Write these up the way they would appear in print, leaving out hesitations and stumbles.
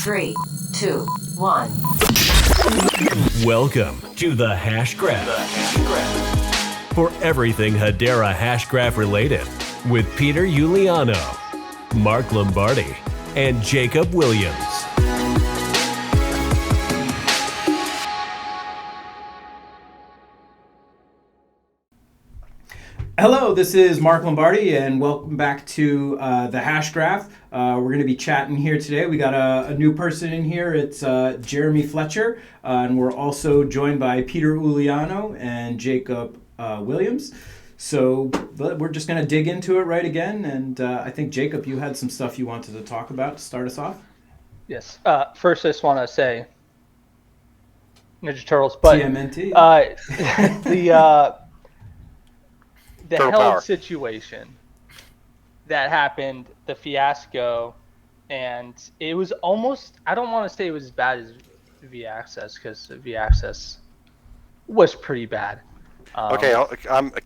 3, 2, 1. Welcome to the Hashgraph. For everything Hedera Hashgraph related, with Peter Uliano, Mark Lombardi, and Jacob Williams. Hello, this is Mark Lombardi, and welcome back to the Hashgraph. We're going to be chatting here today. We got a new person in here. It's Jeremey Fletcher, and we're also joined by Peter Uliano and Jacob Williams. So we're just going to dig into it right again, and I think, Jacob, you had some stuff you wanted to talk about to start us off? Yes. First, I just want to say Ninja Turtles, but TMNT. The held situation that happened, the fiasco, and it was almost, I don't want to say it was as bad as V-Access, because V-Access was pretty bad. Okay,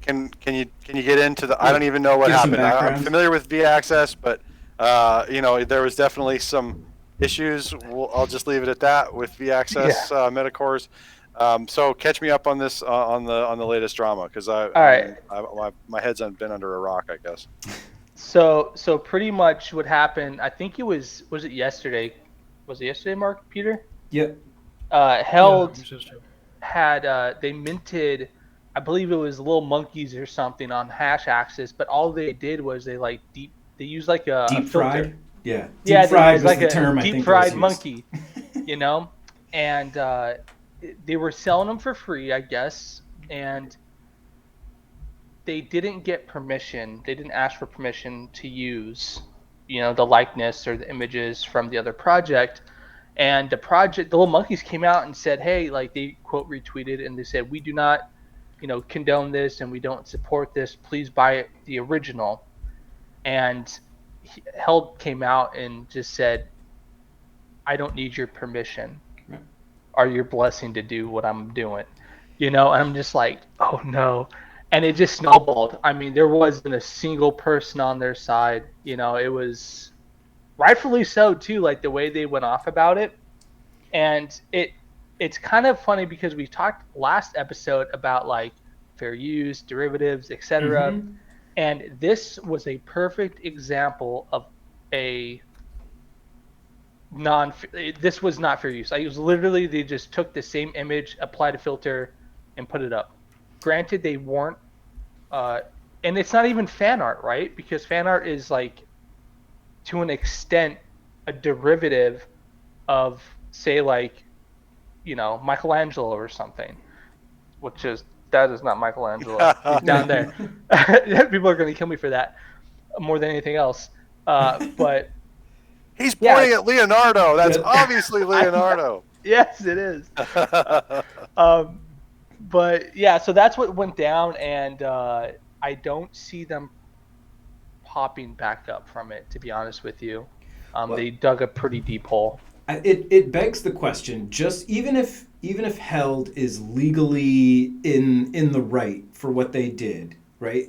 can you get into the, I don't even know what happened. I'm familiar with V-Access, but there was definitely some issues. I'll just leave it at that with V-Access Metacores. So catch me up on this on the latest drama, because my head's been under a rock, I guess. So pretty much what happened, I think was it yesterday? Was it yesterday, Mark, Peter? Yep. Held had they minted, I believe it was little monkeys or something on Hash Axis, but all they did was they used like a deep fried. Filter. Yeah. Deep fried was like the term. Deep fried monkey, and they were selling them for free, I guess, and they didn't get permission. They didn't ask for permission to use, the likeness or the images from the other project. And the little monkeys came out and said, hey, like they quote retweeted, and they said, we do not, condone this, and we don't support this. Please buy the original. And Held came out and just said, I don't need your permission. Are your blessing to do what I'm doing, and I'm just like, oh no. And it just snowballed. I mean, there wasn't a single person on their side. It was rightfully so too, like the way they went off about it. And it's kind of funny because we talked last episode about like fair use, derivatives, etc. Mm-hmm. And this was a perfect example of this was not fair use. It was literally, they just took the same image, applied a filter, and put it up. Granted, they weren't, and it's not even fan art, right? Because fan art is like, to an extent, a derivative of, say, like, Michelangelo or something, that is not Michelangelo. He's down there. People are going to kill me for that more than anything else. But he's pointing at Leonardo. That's obviously Leonardo. Yes, it is. But yeah, so that's what went down, and I don't see them popping back up from it, to be honest with you. They dug a pretty deep hole. It begs the question, just even if Held is legally in the right for what they did, right?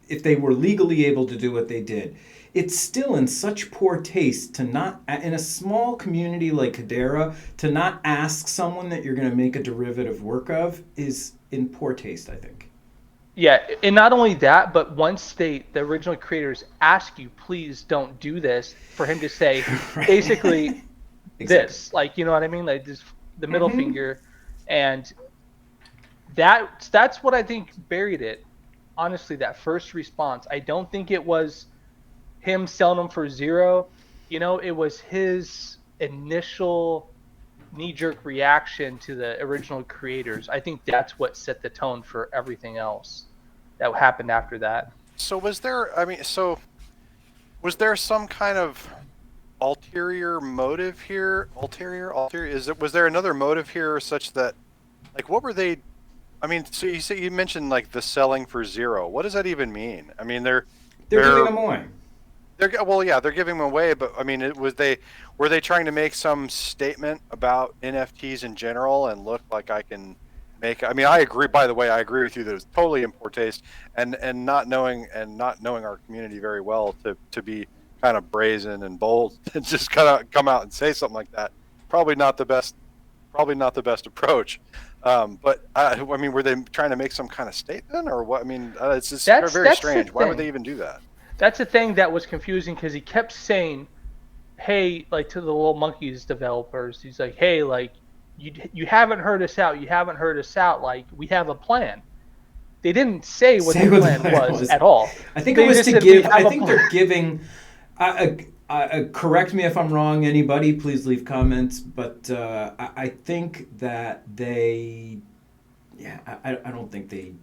If they were legally able to do what they did, it's still in such poor taste to not, in a small community like Hedera, to not ask someone that you're going to make a derivative work of is in poor taste, I think. Yeah, and not only that, but once the original creators ask you, please don't do this, for him to say, right. Basically, exactly. This, like, you know what I mean? Like, just the middle finger. And that's what I think buried it. Honestly, that first response. I don't think it was him selling them for zero. It was his initial knee-jerk reaction to the original creators. I think that's what set the tone for everything else that happened after that. So was there some kind of ulterior motive here? Was there another motive here such that, like, what were they? I mean, so you mentioned like the selling for zero. What does that even mean? I mean, they're giving them away. They're giving them away, but I mean, were they trying to make some statement about NFTs in general and look like I can make? I mean, I agree. By the way, I agree with you that it's totally in poor taste, and not knowing our community very well to be kind of brazen and bold and just kind of come out and say something like that. Probably not the best approach. But I mean, were they trying to make some kind of statement or what? I mean, it's just very strange. Why would they even do that? That's the thing that was confusing, because he kept saying, hey, like to the Little Monkeys developers, he's like, hey, like you haven't heard us out. You haven't heard us out. Like, we have a plan. They didn't say what the plan was at all. I think it was to give. I think they're giving. Correct me if I'm wrong, anybody. Please leave comments. But I think that they. Yeah, I don't think they.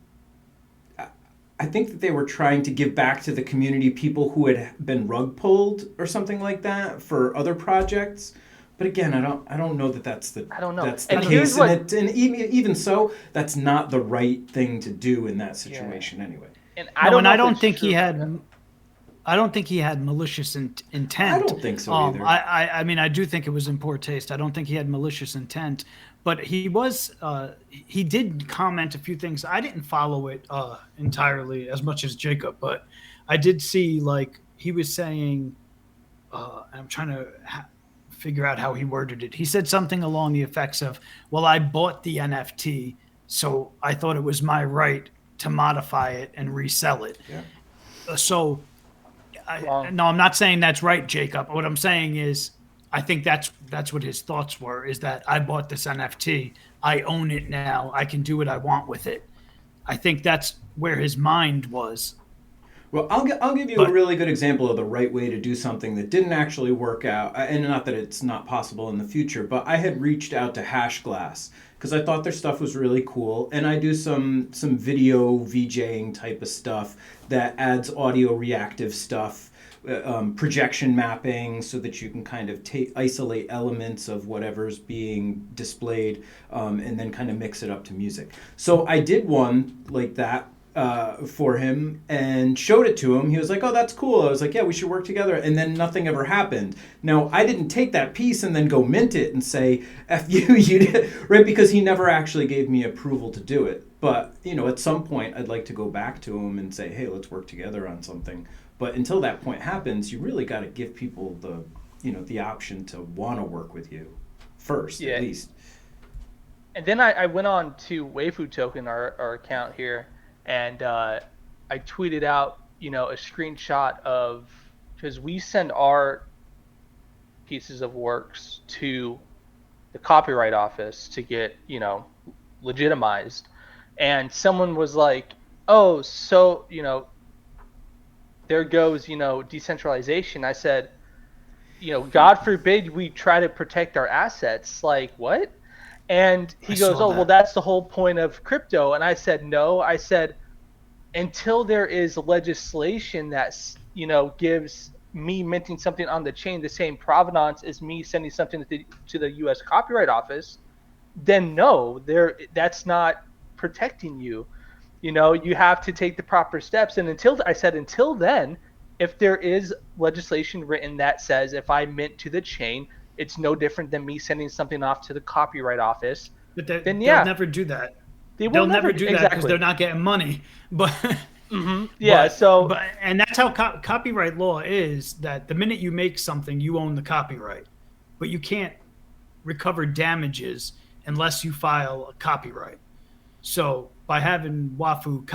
I think that they were trying to give back to the community people who had been rug pulled or something like that for other projects. But again, I don't know that that's the case, and even so, that's not the right thing to do in that situation anyway. And I don't think he had malicious intent. I don't think so either. I mean, I do think it was in poor taste. I don't think he had malicious intent, but he did comment a few things. I didn't follow it entirely as much as Jacob, but I did see, like, he was saying, I'm trying to figure out how he worded it. He said something along the effects of, well, I bought the NFT, so I thought it was my right to modify it and resell it. Yeah. So, no, I'm not saying that's right, Jacob. What I'm saying is, I think that's what his thoughts were, is that I bought this NFT. I own it now. I can do what I want with it. I think that's where his mind was. Well, I'll give you a really good example of the right way to do something that didn't actually work out, and not that it's not possible in the future, but I had reached out to Hashglass because I thought their stuff was really cool, and I do some video VJing type of stuff that adds audio reactive stuff, projection mapping, so that you can kind of isolate elements of whatever's being displayed, and then kind of mix it up to music. So I did one like that for him and showed it to him. He was like, oh, that's cool. I was like, yeah, we should work together. And then nothing ever happened. Now, I didn't take that piece and then go mint it and say, F you, you did, right? Because he never actually gave me approval to do it. But, at some point, I'd like to go back to him and say, hey, let's work together on something. But until that point happens, you really got to give people the option to want to work with you first, at least. And then I went on to Waifu Token, our account here, and I tweeted out, a screenshot of, because we send our pieces of works to the Copyright Office to get, legitimized. And someone was like, oh, so, there goes, decentralization. I said, God forbid we try to protect our assets. Like, what? And he goes, oh, well, that's the whole point of crypto. And I said, no. I said, until there is legislation that, gives me minting something on the chain the same provenance as me sending something to the U.S. Copyright Office, then no, that's not protecting you. You have to take the proper steps. And until then, if there is legislation written that says if I mint to the chain, it's no different than me sending something off to the Copyright Office. But they'll never do that. They'll never do that because they're not getting money. But yeah, and that's how copyright law is. That the minute you make something, you own the copyright, but you can't recover damages unless you file a copyright. So by having Wafu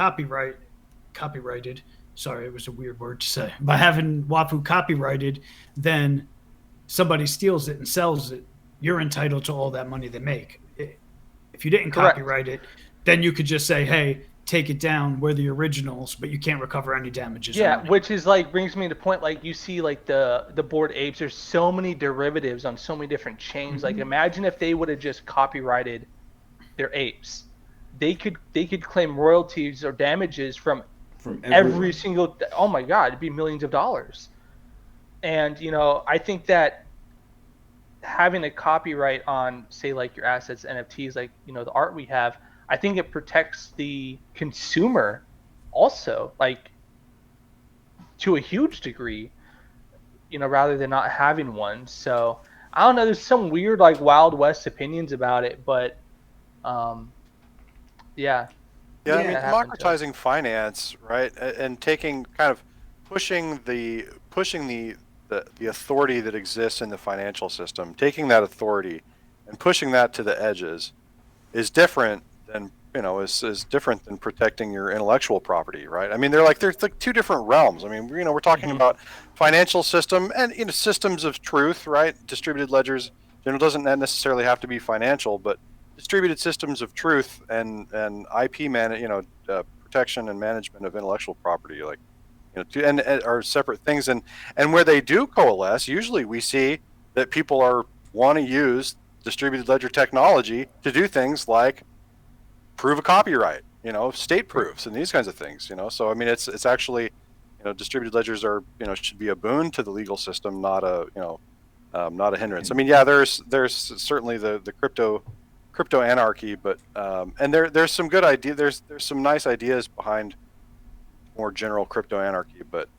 copyrighted, sorry, it was a weird word to say. By having Wafu copyrighted, then somebody steals it and sells it, you're entitled to all that money they make. If you didn't copyright it, then you could just say, hey, take it down, we're the originals, but you can't recover any damages. Yeah, which is brings me to point, you see the Bored Apes, there's so many derivatives on so many different chains. Mm-hmm. Like, imagine if they would have just copyrighted their apes. They could claim royalties or damages from every single, oh my God, it'd be millions of dollars. And, I think that having a copyright on, say, your assets, NFTs, the art we have, I think it protects the consumer also, to a huge degree, rather than not having one. So, I don't know, there's some weird, Wild West opinions about it, but, yeah. Yeah, I mean, democratizing finance, right, and taking kind of pushing the the authority that exists in the financial system, taking that authority and pushing that to the edges is different than, is different than protecting your intellectual property, right? I mean, there's like two different realms. I mean, we're talking about financial system and, systems of truth, right? Distributed ledgers, doesn't necessarily have to be financial, but distributed systems of truth and IP protection and management of intellectual property, like, and are separate things. And where they do coalesce, usually we see that people want to use distributed ledger technology to do things like prove a copyright, state proofs and these kinds of things, So I mean, it's actually, distributed ledgers are, should be a boon to the legal system, not a hindrance. I mean, yeah, there's certainly the crypto anarchy, but and there's some good idea. There's some nice ideas behind more general crypto anarchy, but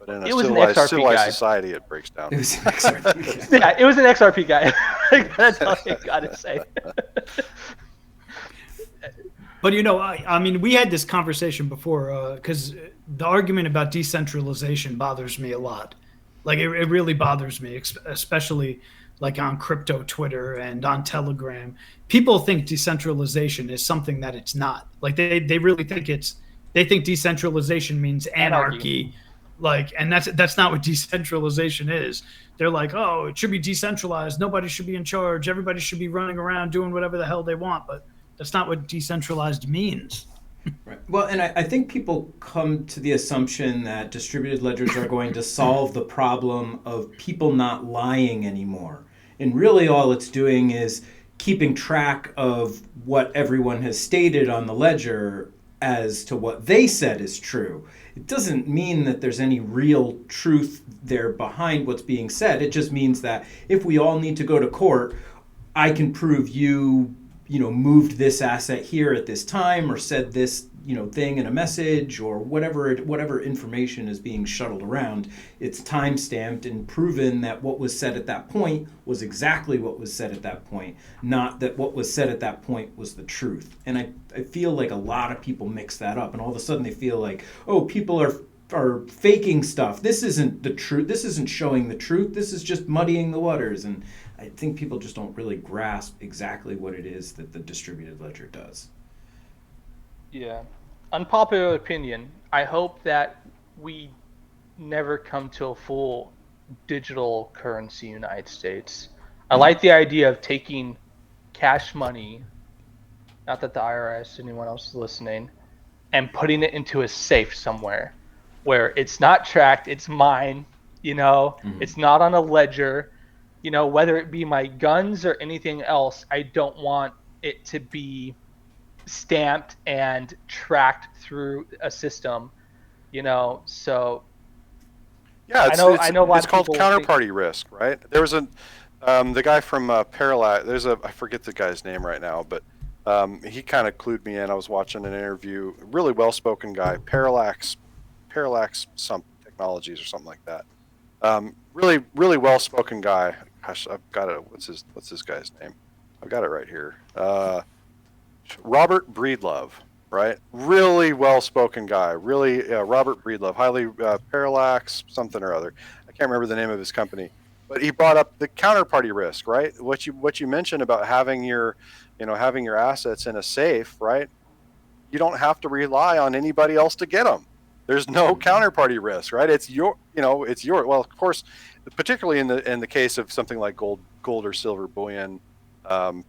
in a civilized society, it breaks down. It was an XRP guy. Yeah, it was an XRP guy. That's all I gotta say. But I mean, we had this conversation before because the argument about decentralization bothers me a lot. Like it really bothers me, especially like on crypto Twitter and on Telegram. People think decentralization is something that it's not. Like they really think they think decentralization means anarchy. Like, and that's not what decentralization is. They're like, oh, it should be decentralized. Nobody should be in charge. Everybody should be running around doing whatever the hell they want. But that's not what decentralized means. Right. Well, and I think people come to the assumption that distributed ledgers are going to solve the problem of people not lying anymore. And really all it's doing is keeping track of what everyone has stated on the ledger as to what they said is true. It doesn't mean that there's any real truth there behind what's being said. It just means that if we all need to go to court, I can prove you moved this asset here at this time or said this, thing in a message or whatever information is being shuttled around. It's time stamped and proven that what was said at that point was exactly what was said at that point, not that what was said at that point was the truth. And I feel like a lot of people mix that up, and all of a sudden they feel like, oh, people are faking stuff. This isn't the truth. This isn't showing the truth. This is just muddying the waters. And I think people just don't really grasp exactly what it is that the distributed ledger does. Yeah. Unpopular opinion. I hope that we never come to a full digital currency in the United States. I like the idea of taking cash money, not that the IRS, anyone else is listening, and putting it into a safe somewhere where it's not tracked, it's mine, it's not on a ledger, whether it be my guns or anything else. I don't want it to be stamped and tracked through a system, so yeah, I know it's called counterparty risk, right? There was the guy from Parallax, I forget the guy's name right now, but he kind of clued me in. I was watching an interview, really well-spoken guy, Parallax some technologies or something like that. Really, really well-spoken guy. Gosh, I've got it. What's this guy's name? I've got it right here. Robert Breedlove, right? Really well-spoken guy. Really, Robert Breedlove, highly Parallax something or other. I can't remember the name of his company, but he brought up the counterparty risk, right? What you mentioned about having your assets in a safe, right? You don't have to rely on anybody else to get them. There's no counterparty risk, right? It's your. Well, of course, particularly in the case of something like gold or silver bullion,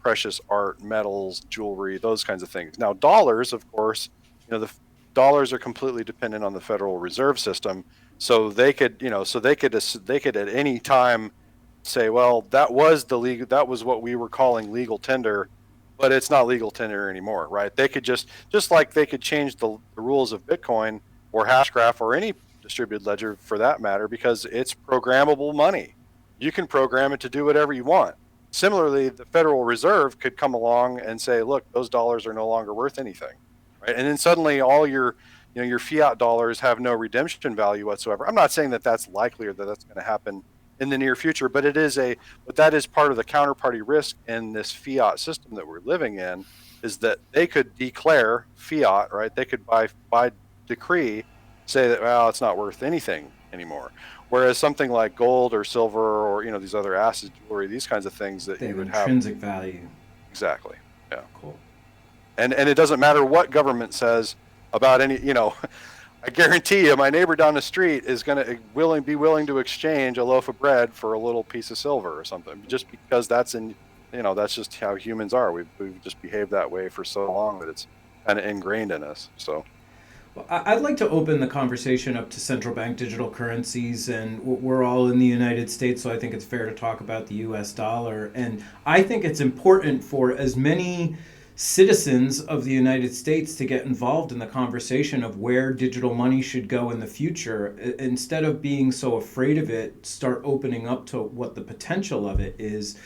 precious art, metals, jewelry, those kinds of things. Now, dollars, of course, the dollars are completely dependent on the Federal Reserve System, so they could at any time say, well, that was what we were calling legal tender, but it's not legal tender anymore, right? They could just like they could change the rules of Bitcoin or Hashgraph or any distributed ledger for that matter, because it's programmable money. You can program it to do whatever you want. Similarly, the Federal Reserve could come along and say, look, those dollars are no longer worth anything, right? And then suddenly all your fiat dollars have no redemption value whatsoever. I'm not saying that that's likely or that that's going to happen in the near future, but that is part of the counterparty risk in this fiat system that we're living in, is that they could declare fiat, right? They could by decree say that, well, it's not worth anything anymore. Whereas something like gold or silver or these other acid jewelry, these kinds of things that they you have would have intrinsic value. Exactly. Yeah. Cool. And it doesn't matter what government says about any. I guarantee you, my neighbor down the street is going to be willing to exchange a loaf of bread for a little piece of silver or something, just because that's that's just how humans are. We've just behaved that way for so long that it's kind of ingrained in us. So. Well, I'd like to open the conversation up to central bank digital currencies, and we're all in the United States, so I think it's fair to talk about the US dollar. And I think it's important for as many citizens of the United States to get involved in the conversation of where digital money should go in the future. Instead of being so afraid of it, start opening up to what the potential of it is,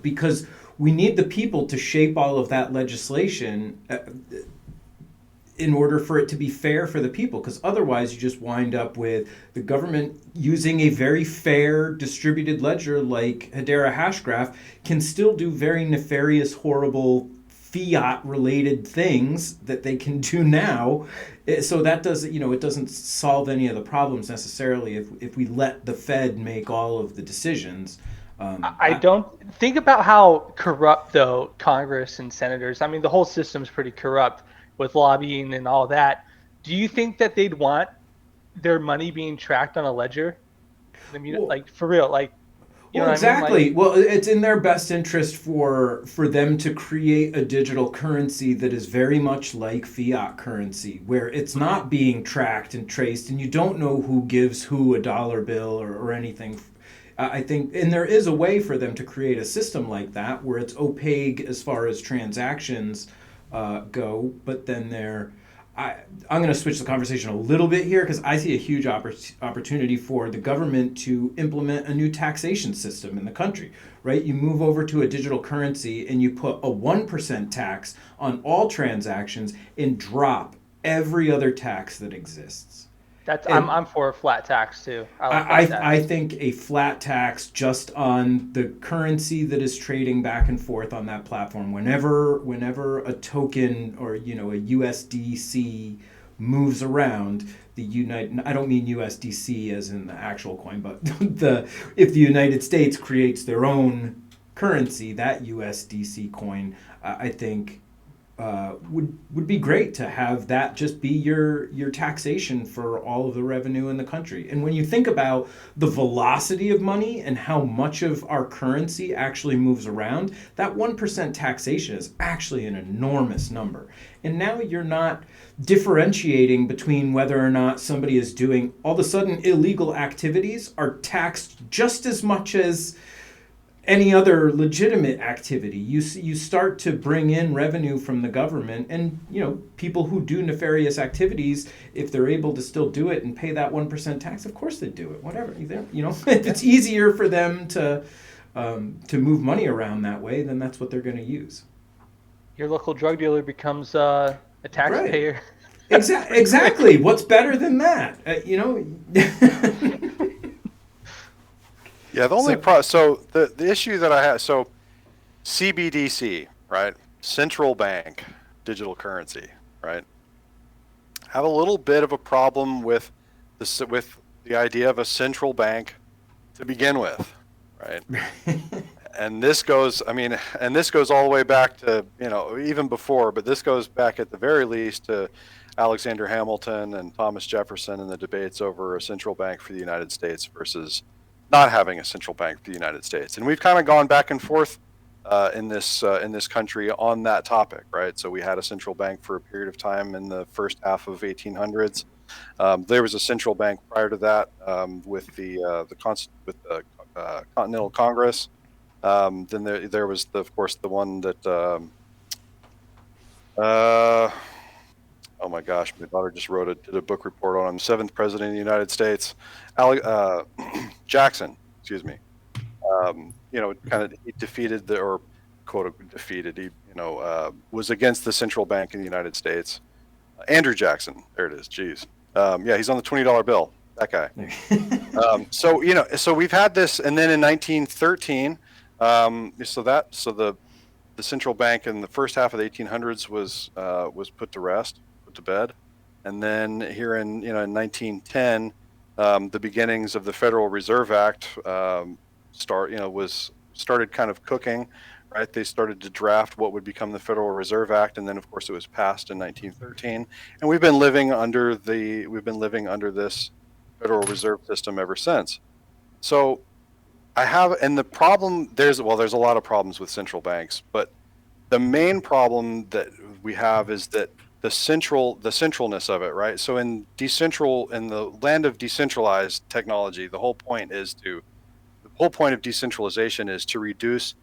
because we need the people to shape all of that legislation in order for it to be fair for the people, because otherwise you just wind up with the government using a very fair distributed ledger like Hedera Hashgraph can still do very nefarious, horrible fiat related things that they can do now. So that doesn't, it doesn't solve any of the problems necessarily if we let the Fed make all of the decisions. I don't think about how corrupt though Congress and senators. I mean, the whole system's pretty corrupt with lobbying and all that. Do you think that they'd want their money being tracked on a ledger? I mean, like for real, like. Well, exactly. I mean? Well, it's in their best interest for them to create a digital currency that is very much like fiat currency, where it's not being tracked and traced, and you don't know who gives who a dollar bill or anything. I think, and there is a way for them to create a system like that where it's opaque as far as transactions go, but then I'm going to switch the conversation a little bit here because I see a huge opportunity for the government to implement a new taxation system in the country, right? You move over to a digital currency and you put a 1% tax on all transactions and drop every other tax that exists. I'm for a flat tax too. I think a flat tax just on the currency that is trading back and forth on that platform. Whenever a token or a USDC moves around, I don't mean USDC as in the actual coin, but if the United States creates their own currency, that USDC coin, I think. Would be great to have that just be your taxation for all of the revenue in the country. And when you think about the velocity of money and how much of our currency actually moves around, that 1% taxation is actually an enormous number. And now you're not differentiating between whether or not somebody is doing, all of a sudden illegal activities are taxed just as much as any other legitimate activity. You start to bring in revenue from the government, and people who do nefarious activities, if they're able to still do it and pay that 1% tax, of course they do it. Whatever, if it's easier for them to move money around that way, then that's what they're going to use. Your local drug dealer becomes a taxpayer. Right. Exactly. What's better than that? Yeah, the only so the issue that I have, so CBDC, right? Central bank digital currency, right? Have a little bit of a problem with the idea of a central bank to begin with, right? And this goes all the way back to, even before, but this goes back at the very least to Alexander Hamilton and Thomas Jefferson and the debates over a central bank for the United States versus not having a central bank for the United States. And we've kind of gone back and forth in this country on that topic, right? So we had a central bank for a period of time in the first half of 1800s. There was a central bank prior to that with the Continental Congress. Then there was of course the one that oh my gosh, my daughter just did a book report on him. 7th president of the United States, Jackson, excuse me. Kind of he defeated he was against the central bank in the United States. Andrew Jackson, there it is. Jeez, he's on the $20 bill. That guy. So we've had this, and then in 1913, the central bank in the first half of the 1800s was put to rest. To bed, and then here in 1910 the beginnings of the Federal Reserve Act started kind of cooking, right? They started to draft what would become the Federal Reserve Act, and then of course it was passed in 1913. And we've been living under this Federal Reserve System ever since. So the problem, there's a lot of problems with central banks, but the main problem that we have is that the centralness of it, right? So in the land of decentralized technology, the whole point of decentralization is to reduce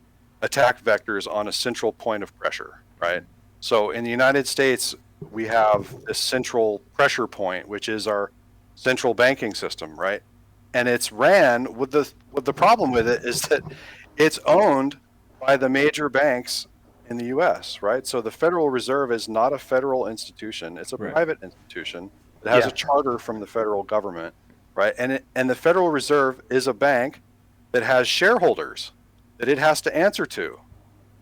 attack vectors on a central point of pressure, right? So in the United States, we have this central pressure point, which is our central banking system, right? And it's ran with the problem with it is that it's owned by the major banks in the U.S., right? So the Federal Reserve is not a federal institution; it's a private institution that has a charter from the federal government, right? And the Federal Reserve is a bank that has shareholders that it has to answer to,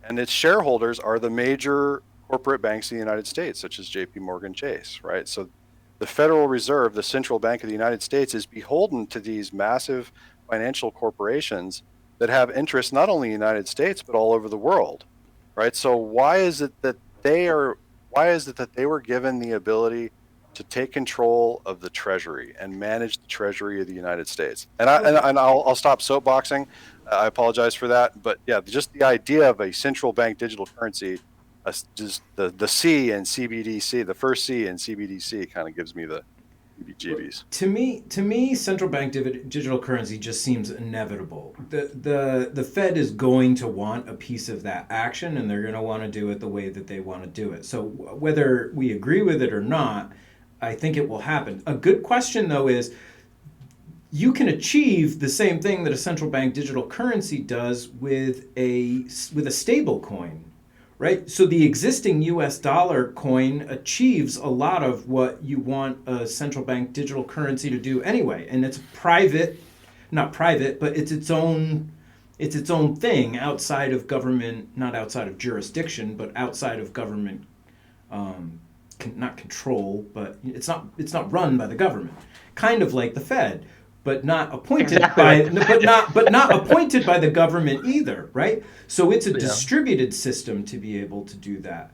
and its shareholders are the major corporate banks in the United States, such as J.P. Morgan Chase, right? So the Federal Reserve, the central bank of the United States, is beholden to these massive financial corporations that have interests not only in the United States but all over the world, right? So why is it that they were given the ability to take control of the Treasury and manage the Treasury of the United States? And I'll stop soapboxing. I apologize for that, but yeah, just the idea of a central bank digital currency. Just the C in CBDC, the first C in CBDC kind of gives me the heebie-jeebies. To me, central bank digital currency just seems inevitable. The Fed is going to want a piece of that action, and they're going to want to do it the way that they want to do it. So whether we agree with it or not, I think it will happen. A good question, though, is you can achieve the same thing that a central bank digital currency does with a stable coin. Right? So the existing US dollar coin achieves a lot of what you want a central bank digital currency to do anyway. And it's not private, but it's its own thing outside of government, not outside of jurisdiction, but outside of government, not control, but it's not run by the government. Kind of like the Fed. But not appointed not appointed by the government either, right? So it's a distributed system to be able to do that.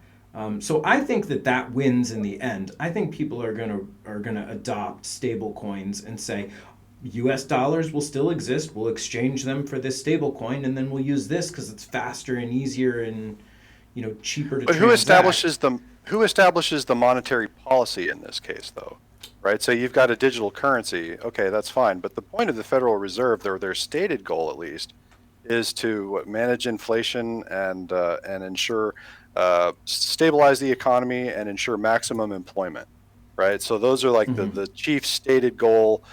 So I think that wins in the end. I think people are gonna adopt stable coins and say, U.S. dollars will still exist. We'll exchange them for this stable coin, and then we'll use this because it's faster and easier and cheaper to. But who establishes the monetary policy in this case, though? Right, so you've got a digital currency. Okay, that's fine. But the point of the Federal Reserve, their stated goal at least, is to manage inflation and ensure stabilize the economy and ensure maximum employment. Right, so those are like the chief stated goal.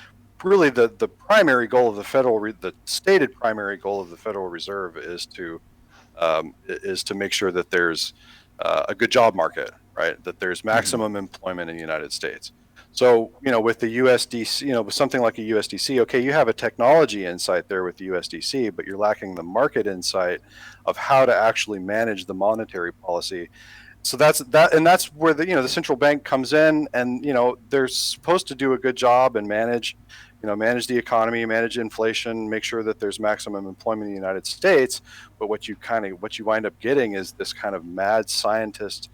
Really, the primary goal of the stated primary goal of the Federal Reserve is to make sure that there's a good job market, right? That there's maximum employment in the United States. So, with the USDC, with something like a USDC, okay, you have a technology insight there with the USDC, but you're lacking the market insight of how to actually manage the monetary policy. So that's where the central bank comes in, and they're supposed to do a good job and manage the economy, manage inflation, make sure that there's maximum employment in the United States. But what you wind up getting is this kind of mad scientist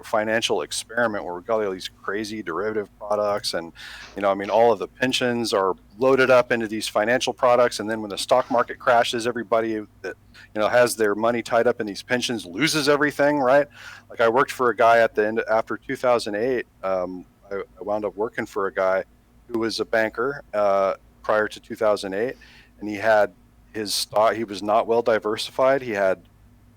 financial experiment where we've got all these crazy derivative products, and all of the pensions are loaded up into these financial products, and then when the stock market crashes, everybody that has their money tied up in these pensions loses everything, right? Like I worked for a guy after 2008. I wound up working for a guy who was a banker prior to 2008, and he had his stock. He was not well diversified. He had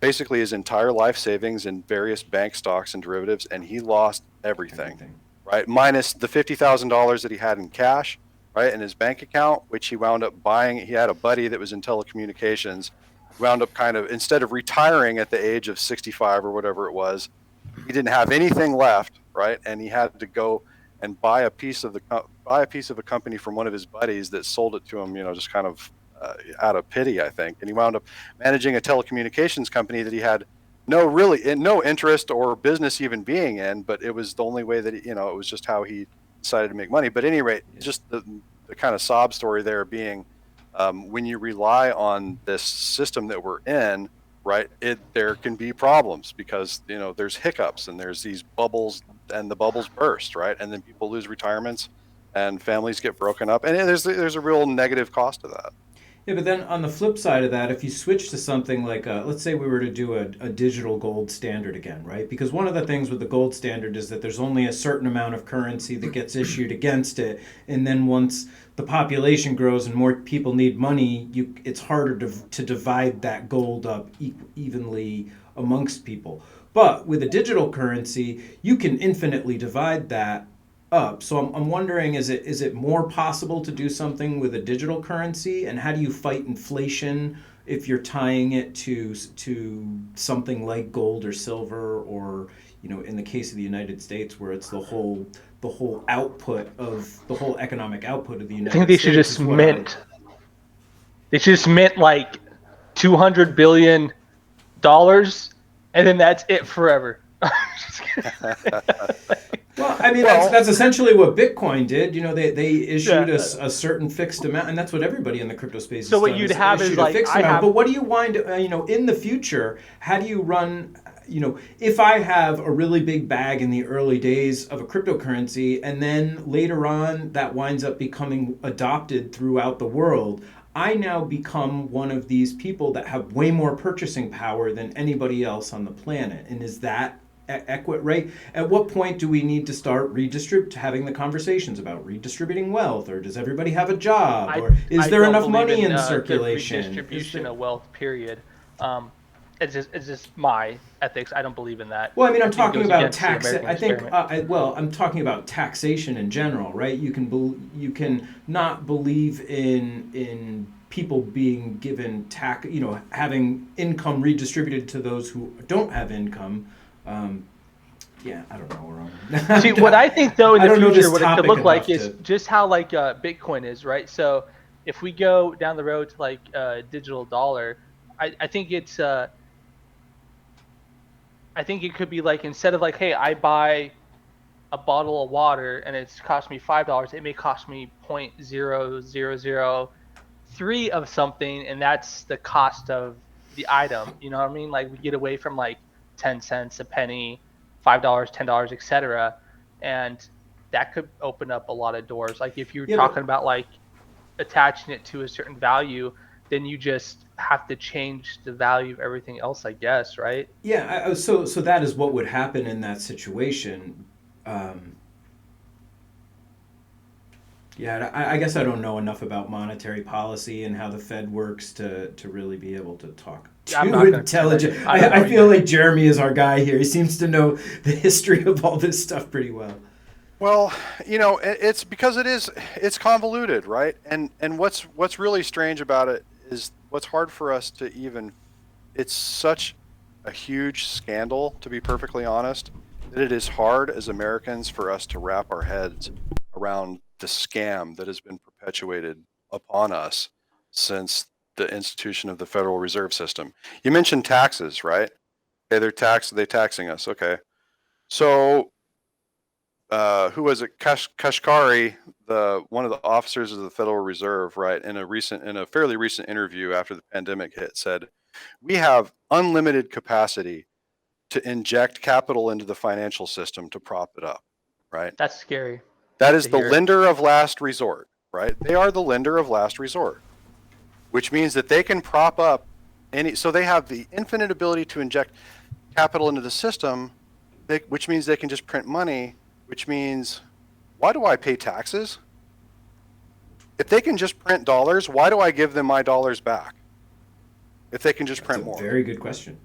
basically his entire life savings in various bank stocks and derivatives, and he lost everything. Right? Minus the $50,000 that he had in cash, right, in his bank account, which he wound up buying. He had a buddy that was in telecommunications, wound up kind of, instead of retiring at the age of 65 or whatever it was, he didn't have anything left, right? And he had to go and buy a piece of a company from one of his buddies that sold it to him, just kind of out of pity, I think. And he wound up managing a telecommunications company that he had no interest or business even being in, but it was the only way that it was just how he decided to make money. But at any rate, just the kind of sob story there being when you rely on this system that we're in, right, there can be problems because, there's hiccups and there's these bubbles and the bubbles burst, right? And then people lose retirements and families get broken up. And there's a real negative cost to that. Yeah, but then on the flip side of that, if you switch to something like, let's say we were to do a digital gold standard again, right? Because one of the things with the gold standard is that there's only a certain amount of currency that gets issued against it. And then once the population grows and more people need money, it's harder to divide that gold up evenly amongst people. But with a digital currency, you can infinitely divide that up. So I'm wondering, is it more possible to do something with a digital currency, and how do you fight inflation if you're tying it to something like gold or silver, or in the case of the United States where it's the whole output of the whole economic output of the United States. I think they should just mint. They should just mint like $200 billion, and then that's it forever. Well, I mean, that's essentially what Bitcoin did. They issued a certain fixed amount, and that's what everybody in the crypto space. So what you'd have is like, but what do you wind? In the future, how do you run? If I have a really big bag in the early days of a cryptocurrency, and then later on that winds up becoming adopted throughout the world, I now become one of these people that have way more purchasing power than anybody else on the planet. And is that right? At what point do we need to start having the conversations about redistributing wealth, or does everybody have a job, or is there enough money in circulation? Redistribution of wealth, period. It's just my ethics. I don't believe in that. Well, I mean, I'm talking about tax. I think. I'm talking about taxation in general, right? You can not believe in people being given having income redistributed to those who don't have income. I don't know where I'm. See, what I think though in the future, what it could look like is just how Bitcoin is, right? So if we go down the road to like digital dollar, I think it's I think it could be like, instead of like, hey, I buy a bottle of water and it's cost me $5, it may cost me 0.0003 of something, and that's the cost of the item. You know what I mean? Like, we get away from like 10 cents, a penny, $5, $10, etc. And that could open up a lot of doors. Like, if you're talking about like attaching it to a certain value, then you just have to change the value of everything else, I guess, right? Yeah. So that is what would happen in that situation. I guess I don't know enough about monetary policy and how the Fed works to really be able to talk too intelligent. I feel like Jeremey is our guy here. He seems to know the history of all this stuff pretty well. Well, it's because it's convoluted, right? And what's really strange about it is what's hard for us to it's such a huge scandal, to be perfectly honest, that it is hard as Americans for us to wrap our heads around the scam that has been perpetuated upon us since the institution of the Federal Reserve System. You mentioned taxes, right? Okay, they're taxing us. Okay. So who was it? Kashkari, one of the officers of the Federal Reserve, right, in a fairly recent interview after the pandemic hit, said, "We have unlimited capacity to inject capital into the financial system to prop it up." Right? That's scary. That is the lender of last resort, right? They are the lender of last resort, which means that they can prop up so they have the infinite ability to inject capital into the system, which means they can just print money. Which means, why do I pay taxes? If they can just print dollars, why do I give them my dollars back? If they can just print more. Very good question.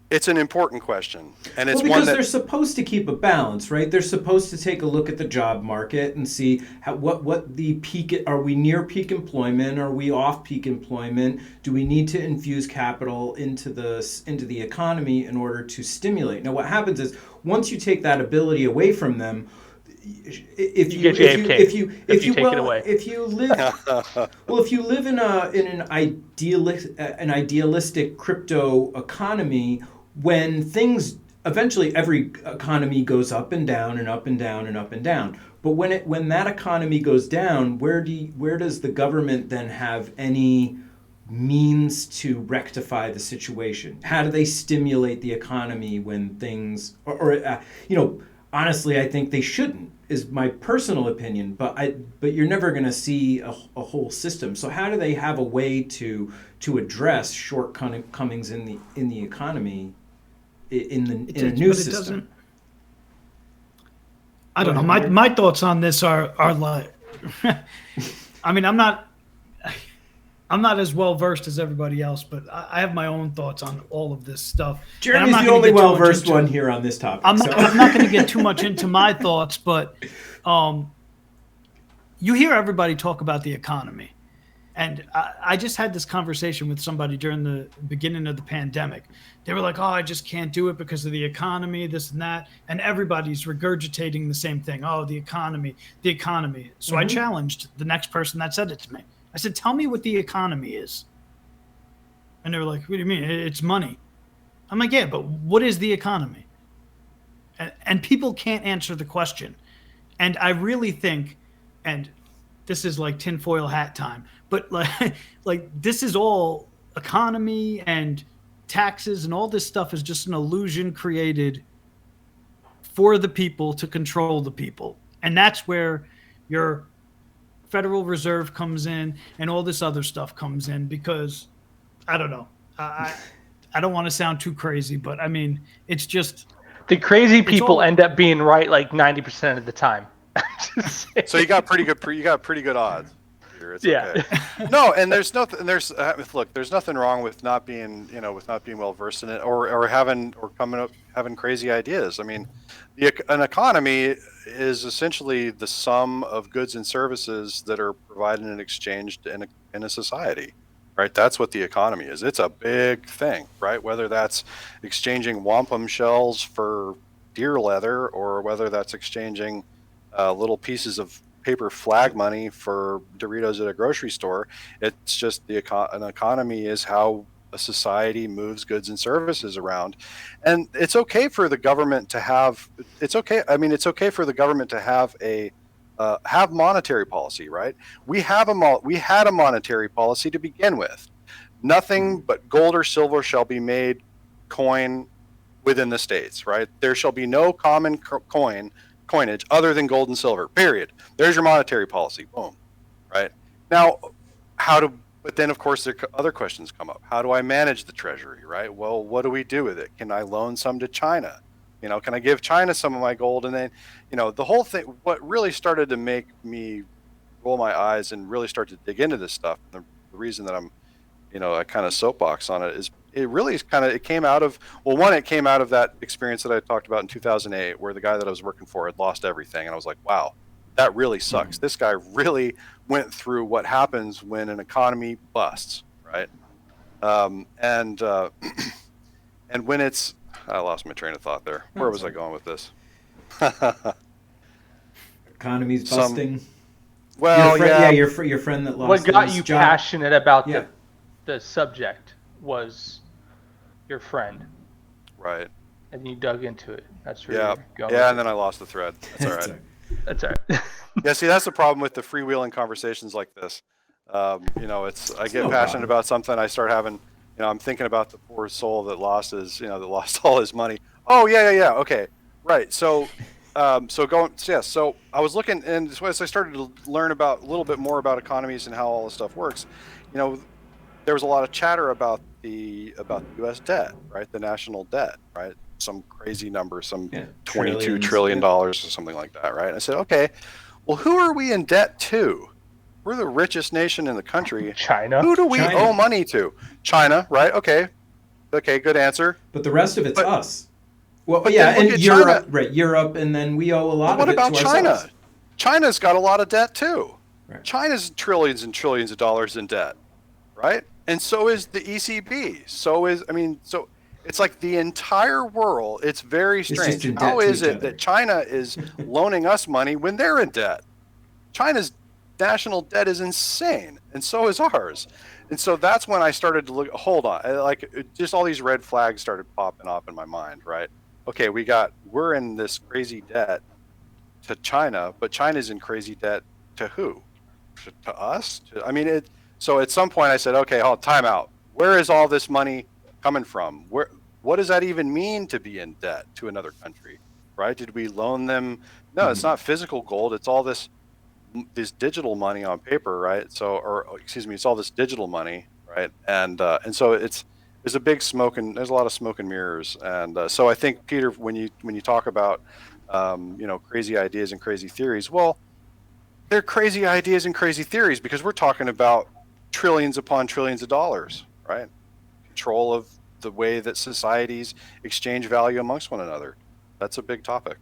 It's an important question, and it's because they're supposed to keep a balance, right? They're supposed to take a look at the job market and see what the peak. Are we near peak employment? Are we off peak employment? Do we need to infuse capital into the economy in order to stimulate? Now, what happens is, once you take that ability away from them, if you live in an idealistic crypto economy, when things eventually every economy goes up and down and up and down and up and down. But when that economy goes down, where does the government then have any means to rectify the situation? How do they stimulate the economy when things, honestly, I think they shouldn't, is my personal opinion, but you're never going to see a whole system. So how do they have a way to address shortcomings in the economy in a new system? I don't know. My thoughts on this are like, I mean, I'm not as well versed as everybody else, but I have my own thoughts on all of this stuff. Jeremy's the only well versed one here on this topic. I'm not going to get too much into my thoughts, but you hear everybody talk about the economy. And I just had this conversation with somebody during the beginning of the pandemic. They were like, oh, I just can't do it because of the economy, this and that. And everybody's regurgitating the same thing. Oh, the economy, the economy. So I challenged the next person that said it to me. I said, tell me what the economy is. And they were like, what do you mean? It's money. I'm like, yeah, but what is the economy? And people can't answer the question. And I really think, and this is like tinfoil hat time, but like this is all economy and taxes and all this stuff is just an illusion created for the people to control the people. And that's where your Federal Reserve comes in and all this other stuff comes in, because I don't know. I don't want to sound too crazy, but I mean, it's just the crazy people end up being right like 90% of the time. So you got pretty good odds. It's yeah. Okay. No, and there's nothing. There's nothing wrong with not being well versed in it or having crazy ideas. I mean, an economy is essentially the sum of goods and services that are provided and exchanged in a society, right? That's what the economy is. It's a big thing, right? Whether that's exchanging wampum shells for deer leather, or whether that's exchanging little pieces of paper flag money for Doritos at a grocery store. It's just an economy is how a society moves goods and services around, and it's okay for the government to have. It's okay for the government to have have monetary policy, right? We had a monetary policy to begin with. Nothing but gold or silver shall be made coin within the states, right? There shall be no common coinage other than gold and silver, period. There's your monetary policy. Boom. Right? Now, but then of course there other questions come up. How do I manage the treasury, right? Well, what do we do with it? Can I loan some to China? Can I give China some of my gold? And then, the whole thing, what really started to make me roll my eyes and really start to dig into this stuff, the reason that I'm, I kind of soapbox on it is it really is it came out of that experience that I talked about in 2008, where the guy that I was working for had lost everything. And I was like, wow, that really sucks. This guy really went through what happens when an economy busts, right? And when I lost my train of thought there. Where was I going with this? Economy's busting. Your friend that lost what got you job. Passionate about the subject was your friend, right? And you dug into it. That's where you're going. And then I lost the thread. That's all right. That's all right. Yeah, see, that's the problem with the freewheeling conversations like this. I get passionate about something. I start having, I'm thinking about the poor soul that lost all his money. Oh yeah. Okay, right. So I was looking, and as I started to learn about a little bit more about economies and how all this stuff works, there was a lot of chatter about the U.S. debt, right? The national debt, right? Some crazy number, $22 trillion or something like that, right? And I said, okay, well, who are we in debt to? We're the richest nation in the country. China. Who do we owe money to? China, right? Okay, good answer. But the rest of it's us. Well, and Europe, right? Europe, and then we owe a lot of it to ourselves. What about China? China's got a lot of debt too. Right. China's trillions and trillions of dollars in debt, right? And so is the ECB. So it's like the entire world. It's very strange. How is it that China is loaning us money when they're in debt? China's national debt is insane, and so is ours. And so that's when I started to look. Hold on, just all these red flags started popping up in my mind, right? okay, we're in this crazy debt to China, but China's in crazy debt to who? To us? I mean, so at some point I said, okay, hold time out. Where is all this money coming from? What does that even mean to be in debt to another country, right? Did we loan them? No, it's not physical gold. It's all this digital money on paper, right? So, or excuse me, it's all this digital money, right? And so there's a big smoke and there's a lot of smoke and mirrors. And so I think, Peter, when you talk about crazy ideas and crazy theories, well, they're crazy ideas and crazy theories because we're talking about trillions upon trillions of dollars, right? Control of the way that societies exchange value amongst one another. That's a big topic.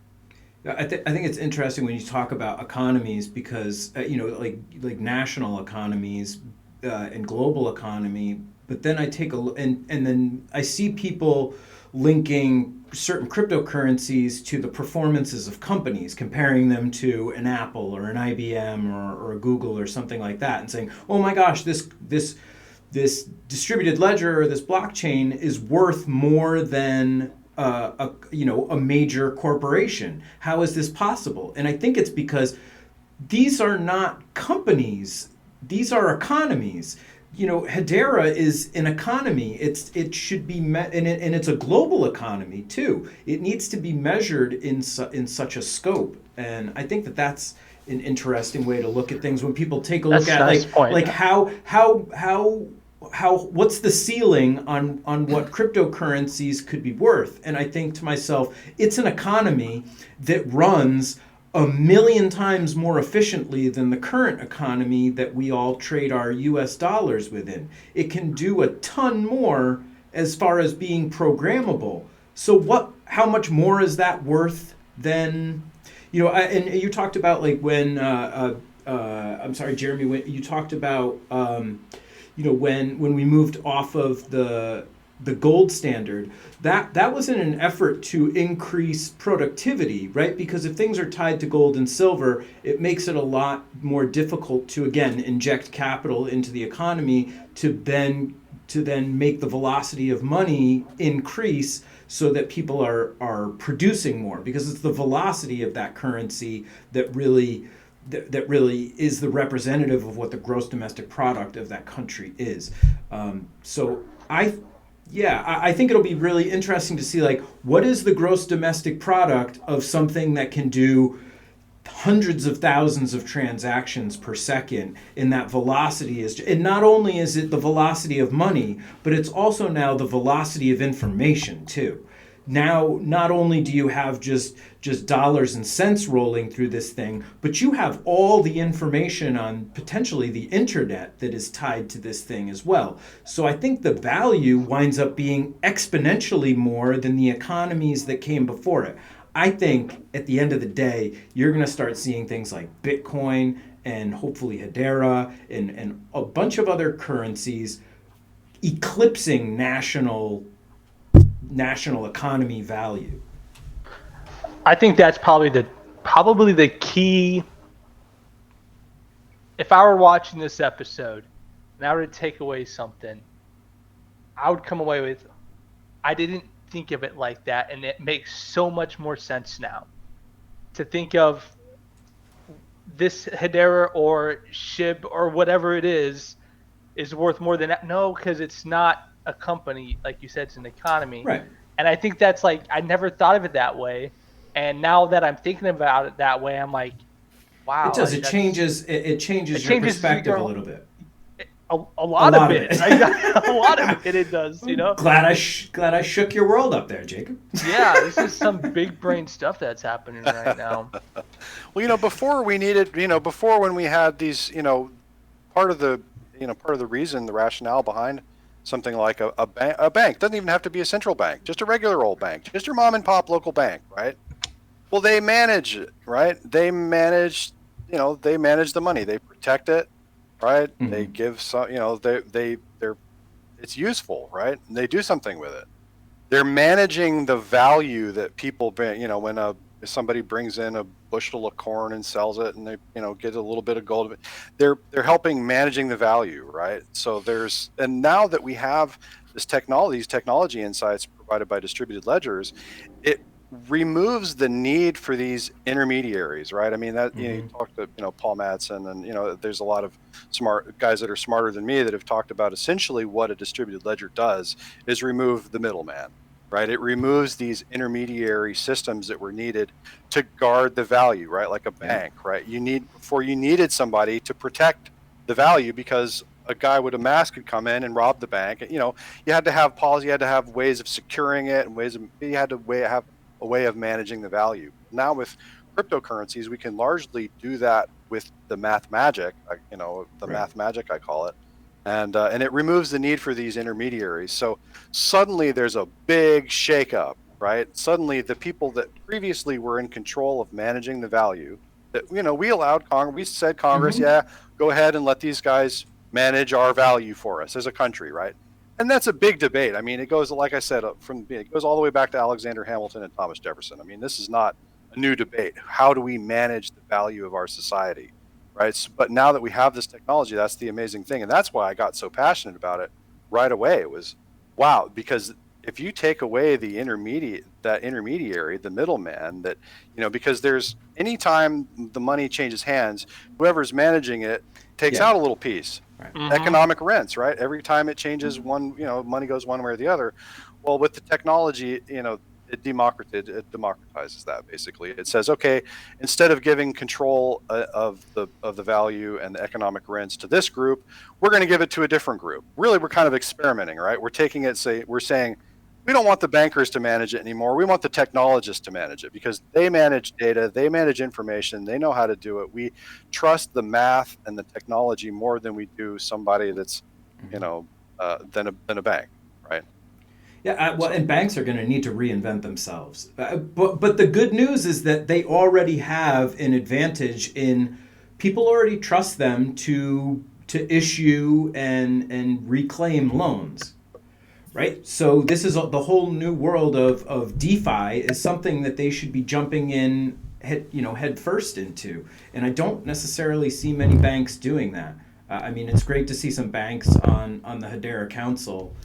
I think it's interesting when you talk about economies because like national economies and global economy. But then I take a look and then I see people linking certain cryptocurrencies to the performances of companies, comparing them to an Apple or an IBM or a Google or something like that, and saying, "Oh my gosh, this distributed ledger or this blockchain is worth more than a major corporation. How is this possible?" And I think it's because these are not companies; these are economies. Hedera is an economy. It should be met, and it's a global economy too. It needs to be measured in such a scope, and I think that's an interesting way to look at things when people take a look at how what's the ceiling on what cryptocurrencies could be worth. And I think to myself, it's an economy that runs 1,000,000 times more efficiently than the current economy that we all trade our US dollars within. It can do a ton more as far as being programmable. So how much more is that worth than, and you talked about like when, I'm sorry, Jeremy, when you talked about, when we moved off of the gold standard, that was in an effort to increase productivity, right? Because if things are tied to gold and silver, it makes it a lot more difficult to, again, inject capital into the economy to then make the velocity of money increase so that people are producing more, because it's the velocity of that currency that really is the representative of what the gross domestic product of that country is. I think it'll be really interesting to see, like, what is the gross domestic product of something that can do hundreds of thousands of transactions per second, and that velocity is, and not only is it the velocity of money, but it's also now the velocity of information too. Now, not only do you have just dollars and cents rolling through this thing, but you have all the information on potentially the internet that is tied to this thing as well. So I think the value winds up being exponentially more than the economies that came before it. I think at the end of the day, you're going to start seeing things like Bitcoin and hopefully Hedera and a bunch of other currencies eclipsing national economy value. I think that's probably the key. If I were watching this episode and I were to take away something, I would come away with, I didn't think of it like that, and it makes so much more sense now to think of this Hedera or SHIB or whatever it is worth more than that. No, because it's not a company, like you said, it's an economy. Right. And I think that's like, I never thought of it that way. And now that I'm thinking about it that way, I'm like, wow. It does. It changes your perspective a little bit. A lot of it. A lot of it does, Glad I shook your world up there, Jacob. Yeah, this is some big brain stuff that's happening right now. Well, before we needed, before when we had these, part of the reason, the rationale behind something like a bank doesn't even have to be a central bank, just a regular old bank, just your mom and pop local bank, right? Well, they manage it, right? They manage the money, they protect it, right? Mm-hmm. They give some, it's useful, right? And they do something with it. They're managing the value that people bring, when if somebody brings in a bushel of corn and sells it and they, get a little bit of gold, they're helping managing the value, right? So and now that we have these technology insights provided by distributed ledgers, removes the need for these intermediaries, right? I mean, that you talk to Paul Madsen, and there's a lot of smart guys that are smarter than me that have talked about essentially what a distributed ledger does is remove the middleman, right? It removes these intermediary systems that were needed to guard the value, right? Like a bank, right? You needed somebody to protect the value because a guy with a mask could come in and rob the bank. You had to have policy, you had to have ways of securing it, and you had to have a way of managing the value. Now with cryptocurrencies, we can largely do that with the math magic, math magic I call it, and it removes the need for these intermediaries. So suddenly there's a big shakeup, right? Suddenly the people that previously were in control of managing the value, that we allowed Congress, we said Congress, go ahead and let these guys manage our value for us as a country, right? And that's a big debate. I mean, it goes, like I said, it goes all the way back to Alexander Hamilton and Thomas Jefferson. I mean, this is not a new debate. How do we manage the value of our society, right? But now that we have this technology, that's the amazing thing. And that's why I got so passionate about it right away. It was, wow, because if you take away the intermediary, the middleman, that, because there's anytime the money changes hands, whoever's managing it takes out a little piece. Right. Economic rents, right? Every time it changes one, money goes one way or the other. Well, with the technology, it democratizes that basically. It says, okay, instead of giving control of the value and the economic rents to this group, we're going to give it to a different group. Really, we're kind of experimenting, right? We're taking it, we're saying, we don't want the bankers to manage it anymore. We want the technologists to manage it because they manage data, they manage information, they know how to do it. We trust the math and the technology more than we do somebody that's, than a bank, right? Yeah, and banks are going to need to reinvent themselves. But the good news is that they already have an advantage in people already trust them to issue and reclaim loans. Right, so this is the whole new world of DeFi is something that they should be jumping in head first into, and I don't necessarily see many banks doing that. I mean, it's great to see some banks on the Hedera Council,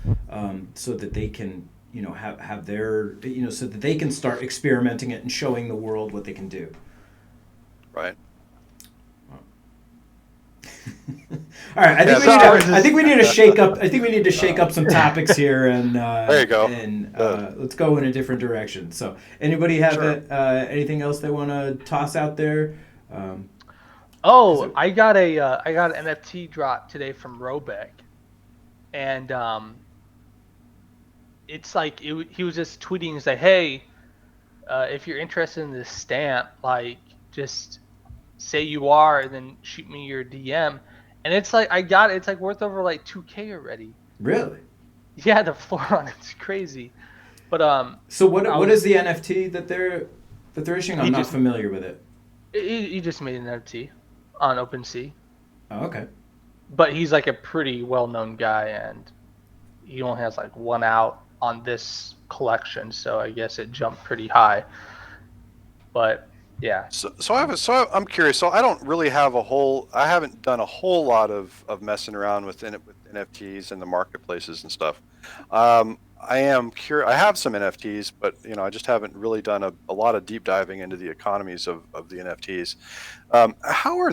so that they can have their so that they can start experimenting it and showing the world what they can do. Right. All right, I think we need to shake up. I think we need to shake up some topics here, and there you go. And let's go in a different direction. So, anybody have anything else they want to toss out there? I got an NFT drop today from Robeck, and it's like he was just tweeting and say, "Hey, if you're interested in this stamp, like just say you are, and then shoot me your DM." And it's like it's like worth over like 2K already. Really? Yeah, the floor on it's crazy. But so what is the NFT that they're issuing? I'm not familiar with it. He just made an NFT on OpenSea. Oh, okay. But he's like a pretty well-known guy, and he only has like one out on this collection, so I guess it jumped pretty high. But yeah. So I'm curious. So I don't really have I haven't done a whole lot of messing around with NFTs and the marketplaces and stuff. I am curious. I have some NFTs, but I just haven't really done a lot of deep diving into the economies of the NFTs. How are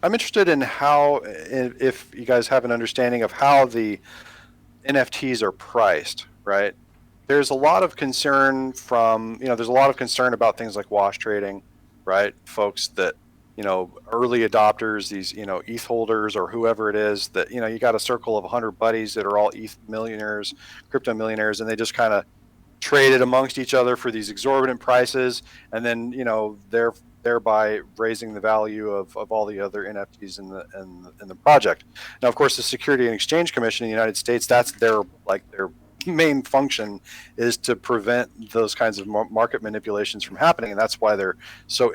I'm interested in if you guys have an understanding of how the NFTs are priced, right? There's a lot of concern about things like wash trading, right? Folks that, early adopters, these, ETH holders or whoever it is that, you got a circle of 100 buddies that are all ETH millionaires, crypto millionaires, and they just kind of trade it amongst each other for these exorbitant prices. And then, thereby raising the value of all the other NFTs in the project. Now, of course, the Security and Exchange Commission in the United States, that's their main function is to prevent those kinds of market manipulations from happening, and that's why they're so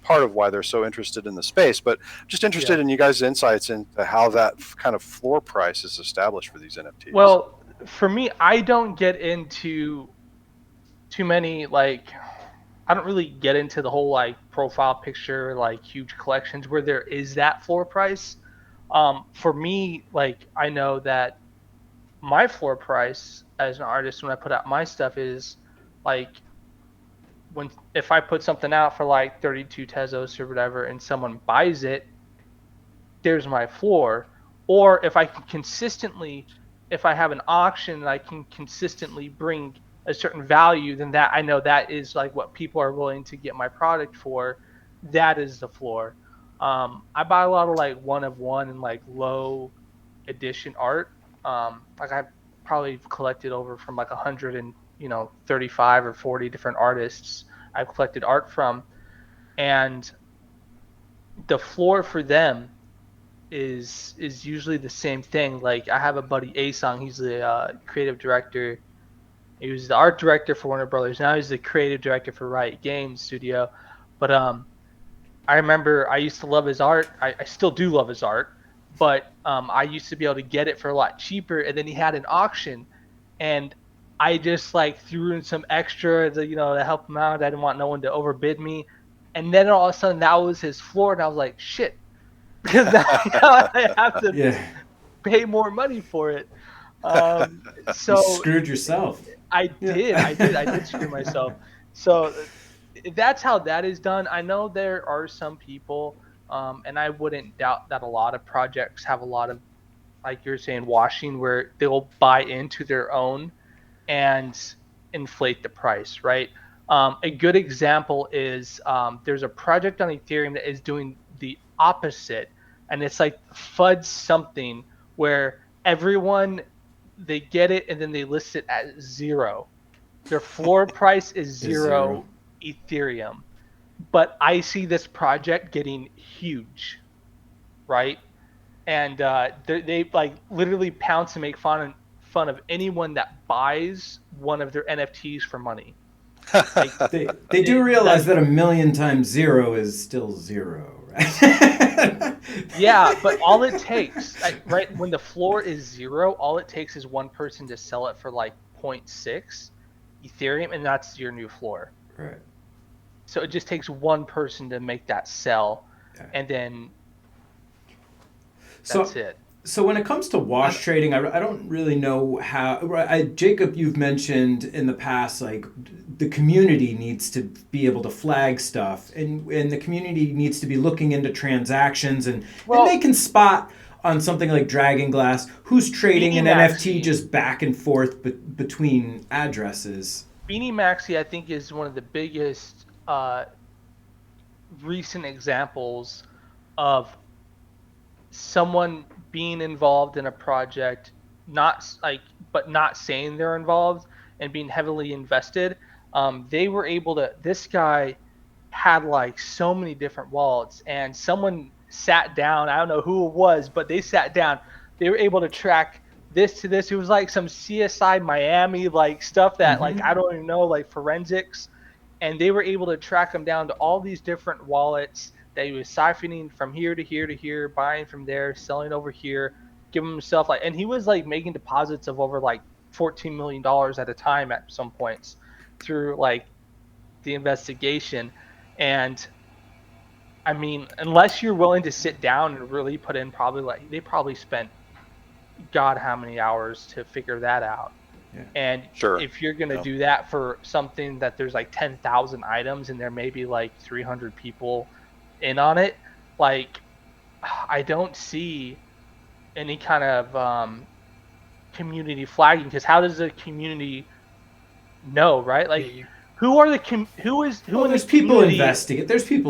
part of why they're so interested in the space. But just interested in you guys' insights into how that kind of floor price is established for these NFTs. Well, for me, I don't get into too many I don't really get into the whole profile picture huge collections where there is that floor price. For me, I know that my floor price as an artist when I put out my stuff is like if I put something out for like 32 Tezos or whatever and someone buys it, there's my floor. Or if I have an auction and I can consistently bring a certain value, then that I know that is like what people are willing to get my product for. That is the floor. I buy a lot of like one of one and like low edition art. Like I've probably collected over from like 135 or 40 different artists I've collected art from, and the floor for them is usually the same thing. Like I have a buddy Asong, he's the creative director. He was the art director for Warner Brothers. Now he's the creative director for Riot Games Studio. But I remember I used to love his art. I still do love his art, but I used to be able to get it for a lot cheaper. And then he had an auction, and I just like threw in some extra to help him out. I didn't want no one to overbid me. And then all of a sudden that was his floor, and I was like, shit, because now I have to pay more money for it. So you screwed yourself. I did screw myself. So that's how that is done. I know there are some people, and I wouldn't doubt that a lot of projects have a lot of, like you're saying, washing, where they'll buy into their own and inflate the price, right? A good example is there's a project on Ethereum that is doing the opposite, and it's like FUD something, where everyone, they get it and then they list it at 0. Their floor price is zero Ethereum. But I see this project getting huge, right? And they like literally pounce and make fun of anyone that buys one of their NFTs for money. Like, they do realize that 1,000,000 times 0 is still 0, right? Yeah, but all it takes, right, when the floor is 0, all it takes is one person to sell it for like 0.6 Ethereum, and that's your new floor. Right. So it just takes one person to make that sell, and then that's it. So when it comes to wash trading, I don't really know how. Jacob, you've mentioned in the past, like the community needs to be able to flag stuff, and the community needs to be looking into transactions, and they can spot on something like Dragon Glass who's trading an NFT just back and forth between addresses. Beanie Maxi, I think, is one of the biggest recent examples of someone being involved in a project, not saying they're involved, and being heavily invested. They were able to. This guy had like so many different wallets, and someone sat down. I don't know who it was, but they sat down. They were able to track this to this. It was like some CSI Miami like stuff that like I don't even know, like forensics, and they were able to track them down to all these different wallets that he was siphoning from here to here to here, buying from there, selling over here, giving himself like, and he was like making deposits of over like $14 million at a time at some points through like the investigation. And I mean, unless you're willing to sit down and really put in they probably spent God how many hours to figure that out. Yeah. And if you're going to do that for something that there's like 10,000 items and there may be like 300 people in on it, like I don't see any kind of community flagging, because how does the community know, right? Like there's people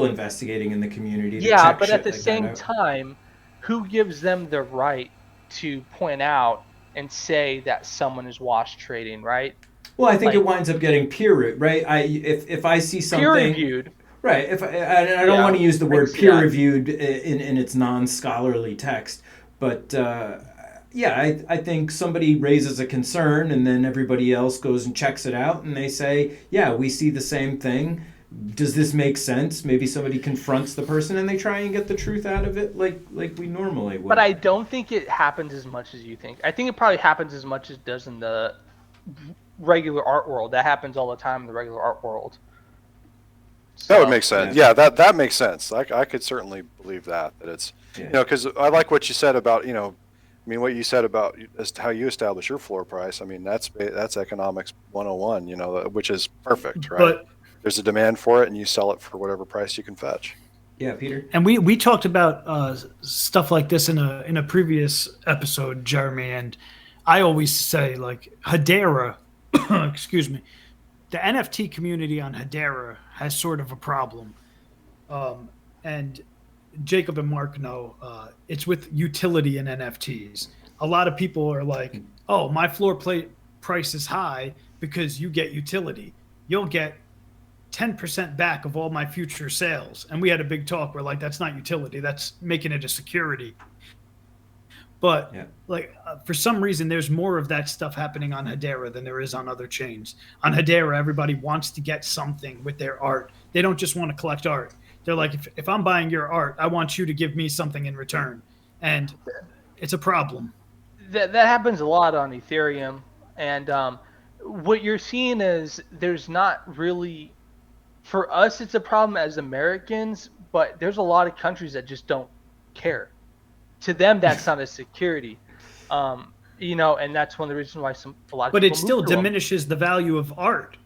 investigating in the community to check but shit at the like same time, who gives them the right to point out and say that someone is wash trading, right? Well, I think it winds up getting peer-reviewed, right? If I see something peer-reviewed, right? I don't want to use the word peer-reviewed in its non-scholarly text, but I think somebody raises a concern, and then everybody else goes and checks it out, and they say, "Yeah, we see the same thing. Does this make sense?" Maybe somebody confronts the person, and they try and get the truth out of it, like we normally would. But I don't think it happens as much as you think. I think it probably happens as much as it does in the regular art world. That happens all the time in the regular art world. So, that would make sense. Yeah, that makes sense. I could certainly believe that it's, because I like what you said about, I mean, what you said about as to how you establish your floor price, I mean, that's economics 101, you know, which is perfect, right? But there's a demand for it, and you sell it for whatever price you can fetch. Yeah, Peter. And we talked about stuff like this in a previous episode, Jeremy, and I always say, like, Hedera, excuse me, the NFT community on Hedera has sort of a problem, and Jacob and Mark know it's with utility in NFTs. A lot of people are like, "Oh, my floor price is high because you get utility. You'll get 10% back of all my future sales." And we had a big talk where, like, that's not utility, that's making it a security. But for some reason, there's more of that stuff happening on Hedera than there is on other chains. On Hedera, everybody wants to get something with their art. They don't just want to collect art. They're like, if I'm buying your art, I want you to give me something in return. And it's a problem. That happens a lot on Ethereum. And what you're seeing is there's not really, for us, it's a problem as Americans, but there's a lot of countries that just don't care. To them, that's not a security, you know, and that's one of the reasons why a lot of but people it still move to them. diminishes the value of art,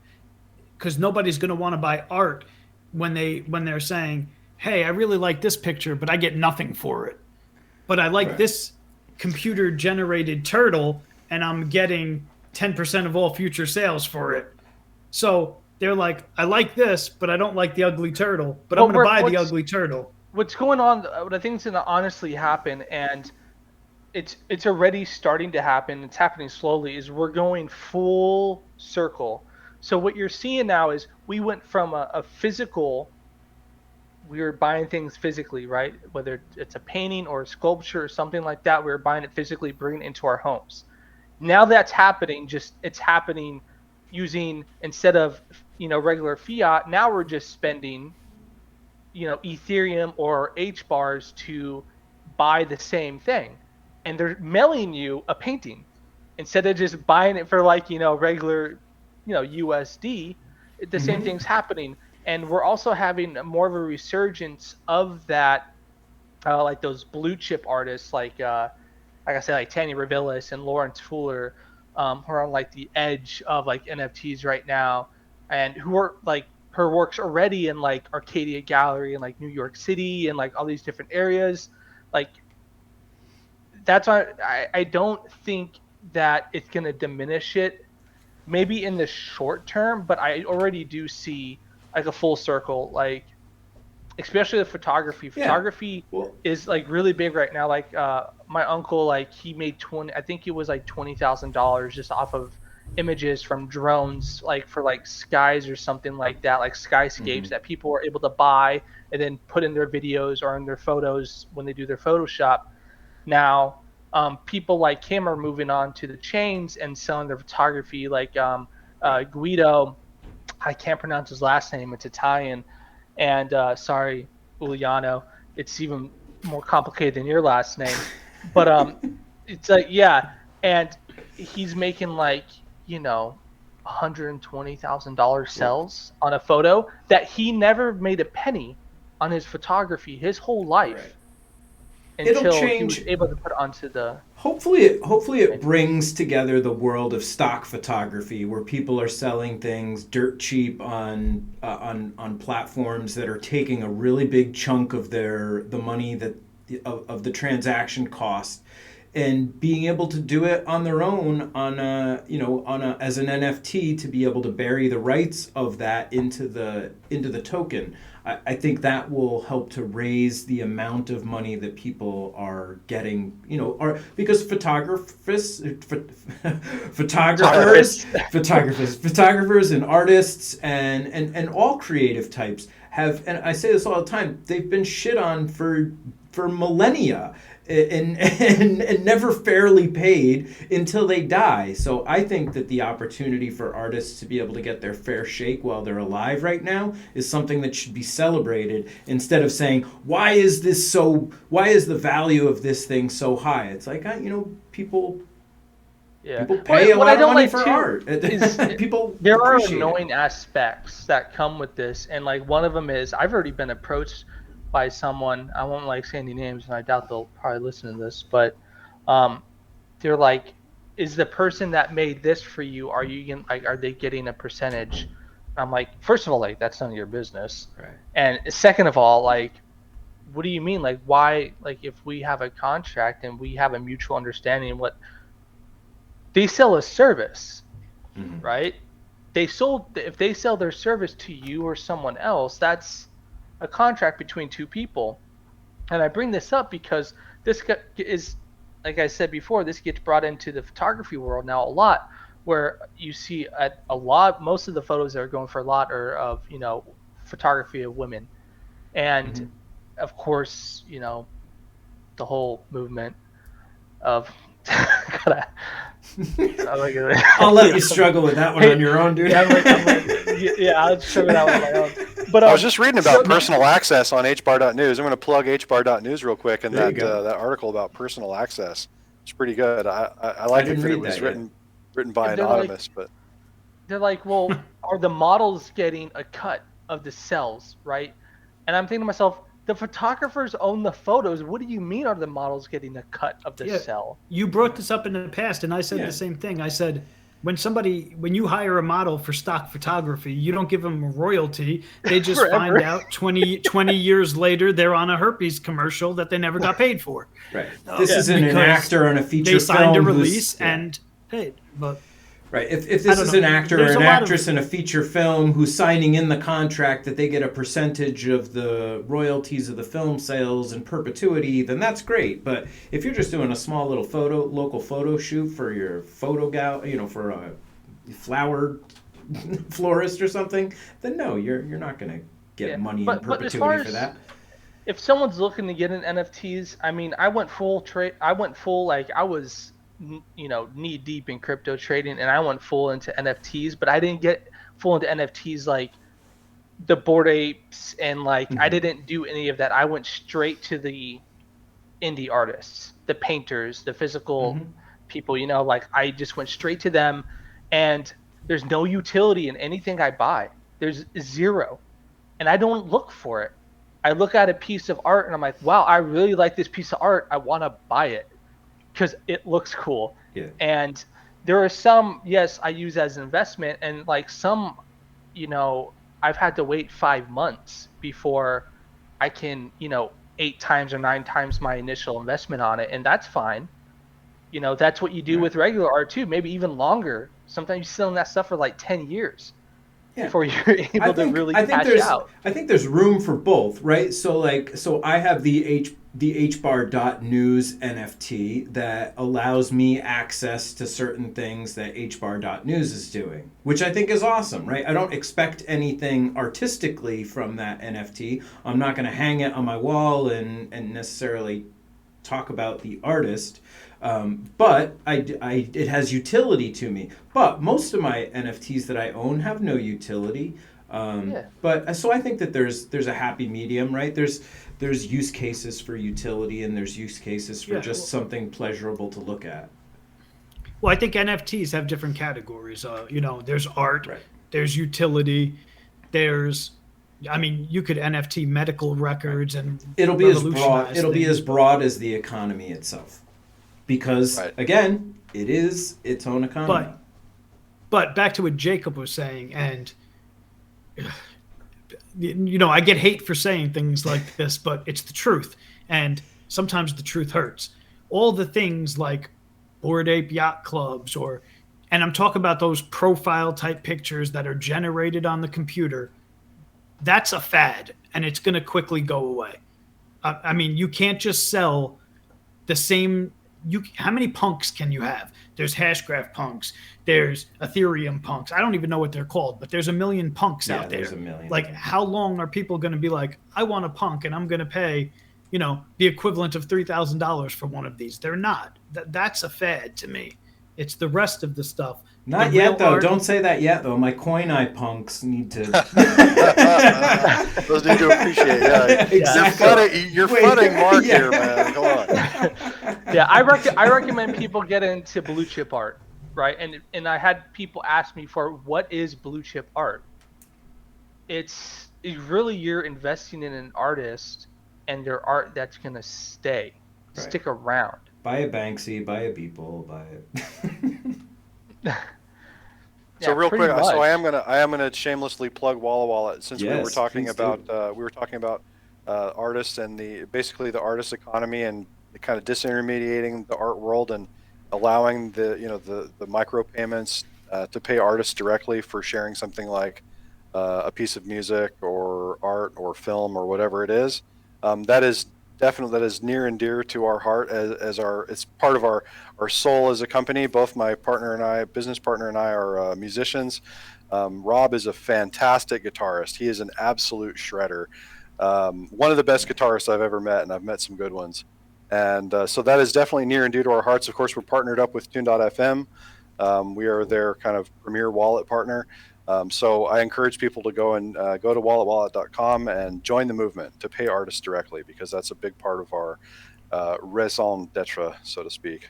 because nobody's going to want to buy art when they're saying, "Hey, I really like this picture, but I get nothing for it. But I like this computer-generated turtle, and I'm getting 10% of all future sales for it." So they're like, "I like this, but I don't like the ugly turtle. But I'm going to buy the ugly turtle." What's going on, what I think is going to honestly happen, and it's already starting to happen, it's happening slowly, is we're going full circle. So what you're seeing now is we went from a physical, we were buying things physically, right? Whether it's a painting or a sculpture or something like that, we were buying it physically, bringing it into our homes. Now that's happening, it's happening using, instead of, you know, regular fiat, now we're just spending, you know, Ethereum or Hbars to buy the same thing, and they're mailing you a painting instead of just buying it for, like, you know, regular, you know, USD. The same thing's happening, and we're also having more of a resurgence of that, like those blue chip artists, like I said, like Tanya Revillis and Lawrence Fuller, who are on like the edge of like NFTs right now, and who are like, her work's already in like Arcadia Gallery in like New York City and like all these different areas. Like, that's why I don't think that it's going to diminish it, maybe in the short term, but I already do see like a full circle, like especially the photography. Photography is like really big right now. Like my uncle, like he made I think it was like $20,000 just off of images from drones, like for like skies or something like that, like skyscapes that people were able to buy and then put in their videos or in their photos when they do their Photoshop. Now people like him are moving on to the chains and selling their photography, like Guido, I can't pronounce his last name, it's Italian, and sorry, Uliano, it's even more complicated than your last name, but it's like, yeah, and he's making like, you know, $120,000 sales on a photo that he never made a penny on his photography his whole life until he was able to put onto the. Hopefully it brings together the world of stock photography, where people are selling things dirt cheap on platforms that are taking a really big chunk of the money that of the transaction cost, and being able to do it on their own as an NFT, to be able to bury the rights of that into the token. I think that will help to raise the amount of money that people are getting, because photographers and artists and all creative types have, and I say this all the time, they've been shit on for millennia and never fairly paid until they die. So I think that the opportunity for artists to be able to get their fair shake while they're alive right now is something that should be celebrated, instead of saying, why is the value of this thing so high? It's like, people pay a lot of money for art. There are annoying aspects that come with this, and like one of them is, I've already been approached by someone, I won't like say any names, and I doubt they'll probably listen to this, but they're like, is the person that made this for you, are they getting a percentage? I'm like, first of all, like, that's none of your business. Right. And second of all, like, what do you mean? Like, why, like, if we have a contract and we have a mutual understanding, what they sell a service, right? If they sell their service to you or someone else, that's a contract between two people. And I bring this up because this is, like I said before, this gets brought into the photography world now a lot, where you see most of the photos that are going for a lot are of, photography of women. And of course, the whole movement of I'll let you struggle with that one on your own, dude. I'll struggle with that one on my own. But I was just reading about personal access on Hbar.news. I'm going to plug Hbar.news real quick, and that article about personal access. It's pretty good. I like it that it was written by anonymous, but they're like, well, are the models getting a cut of the cells, right? And I'm thinking to myself, the photographers own the photos. What do you mean are the models getting a cut of the cell? You brought this up in the past, and I said the same thing. I said, when you hire a model for stock photography, you don't give them a royalty. They just find out 20 years later they're on a herpes commercial that they never got paid for. Right. This isn't an actor on a feature film. They signed a release and paid. But right. If this is an actor or an actress in a feature film who's signing in the contract that they get a percentage of the royalties of the film sales in perpetuity, then that's great. But if you're just doing a small little local photo shoot for your photo for a flower florist or something, then no, you're not going to get money in perpetuity for that. If someone's looking to get in NFTs, I mean, I went full, like, I was knee deep in crypto trading, and I went full into NFTs, but I didn't get full into NFTs like the Bored Apes, and like I didn't do any of that. I went straight to the indie artists, the painters, the physical people, like I just went straight to them, and there's no utility in anything I buy. There's zero, and I don't look for it. I look at a piece of art and I'm like, wow, I really like this piece of art. I want to buy it because it looks cool. Yeah. And there are some, yes, I use as an investment, and like some, I've had to wait 5 months before I can, 8 times or 9 times my initial investment on it. And that's fine. That's what you do with regular art too, maybe even longer. Sometimes you sit on that stuff for like 10 years before you're able to really cash out. I think there's room for both, right? So I have the Hbar.news NFT that allows me access to certain things that Hbar.news is doing, which I think is awesome, right? I don't expect anything artistically from that NFT. I'm not going to hang it on my wall and necessarily talk about the artist. But it has utility to me. But most of my NFTs that I own have no utility. But so I think that there's a happy medium, right? There's use cases for utility, and there's use cases for something pleasurable to look at. Well, I think NFTs have different categories. There's art, there's utility, you could NFT medical records, and it'll be as broad as the economy itself. Because, again, it is its own economy. But back to what Jacob was saying, and, I get hate for saying things like this, but it's the truth. And sometimes the truth hurts. All the things like Bored Ape Yacht Clubs, and I'm talking about those profile-type pictures that are generated on the computer, that's a fad, and it's going to quickly go away. You can't just sell the same... how many punks can you have? There's Hashgraph punks. There's Ethereum punks. I don't even know what they're called, but there's a million punks out there. There's a million. Like, how long are people going to be like, I want a punk and I'm going to pay, the equivalent of $3,000 for one of these? They're not. That's a fad to me. It's the rest of the stuff. Not yet, though. Don't say that yet, though. My coin eye punks need to. Those need to appreciate. Yeah, exactly. You're flooding Mark here, man. Come on. Yeah, I recommend people get into blue chip art, right? And I had people ask me for what is blue chip art. It's really you're investing in an artist and their art that's gonna stick around. Buy a Banksy, buy a Beeple, buy a... So Yeah, real pretty quick, so much. I am gonna shamelessly plug WallaWallet since Yes, we were talking please about do. artists and basically the artist economy and the kind of disintermediating the art world and allowing the micropayments to pay artists directly for sharing something like a piece of music or art or film or whatever it is. That is definitely that is near and dear to our heart as our it's part of our soul as a company. Both my partner and I, business partner and I, are musicians. Rob is a fantastic guitarist. He is an absolute shredder. One of the best guitarists I've ever met, and I've met some good ones. And so that is definitely near and dear to our hearts. Of course, we're partnered up with Tune.fm. We are their kind of premier wallet partner. So I encourage people to go to WallaWallet.com and join the movement to pay artists directly, because that's a big part of our raison d'etre, so to speak.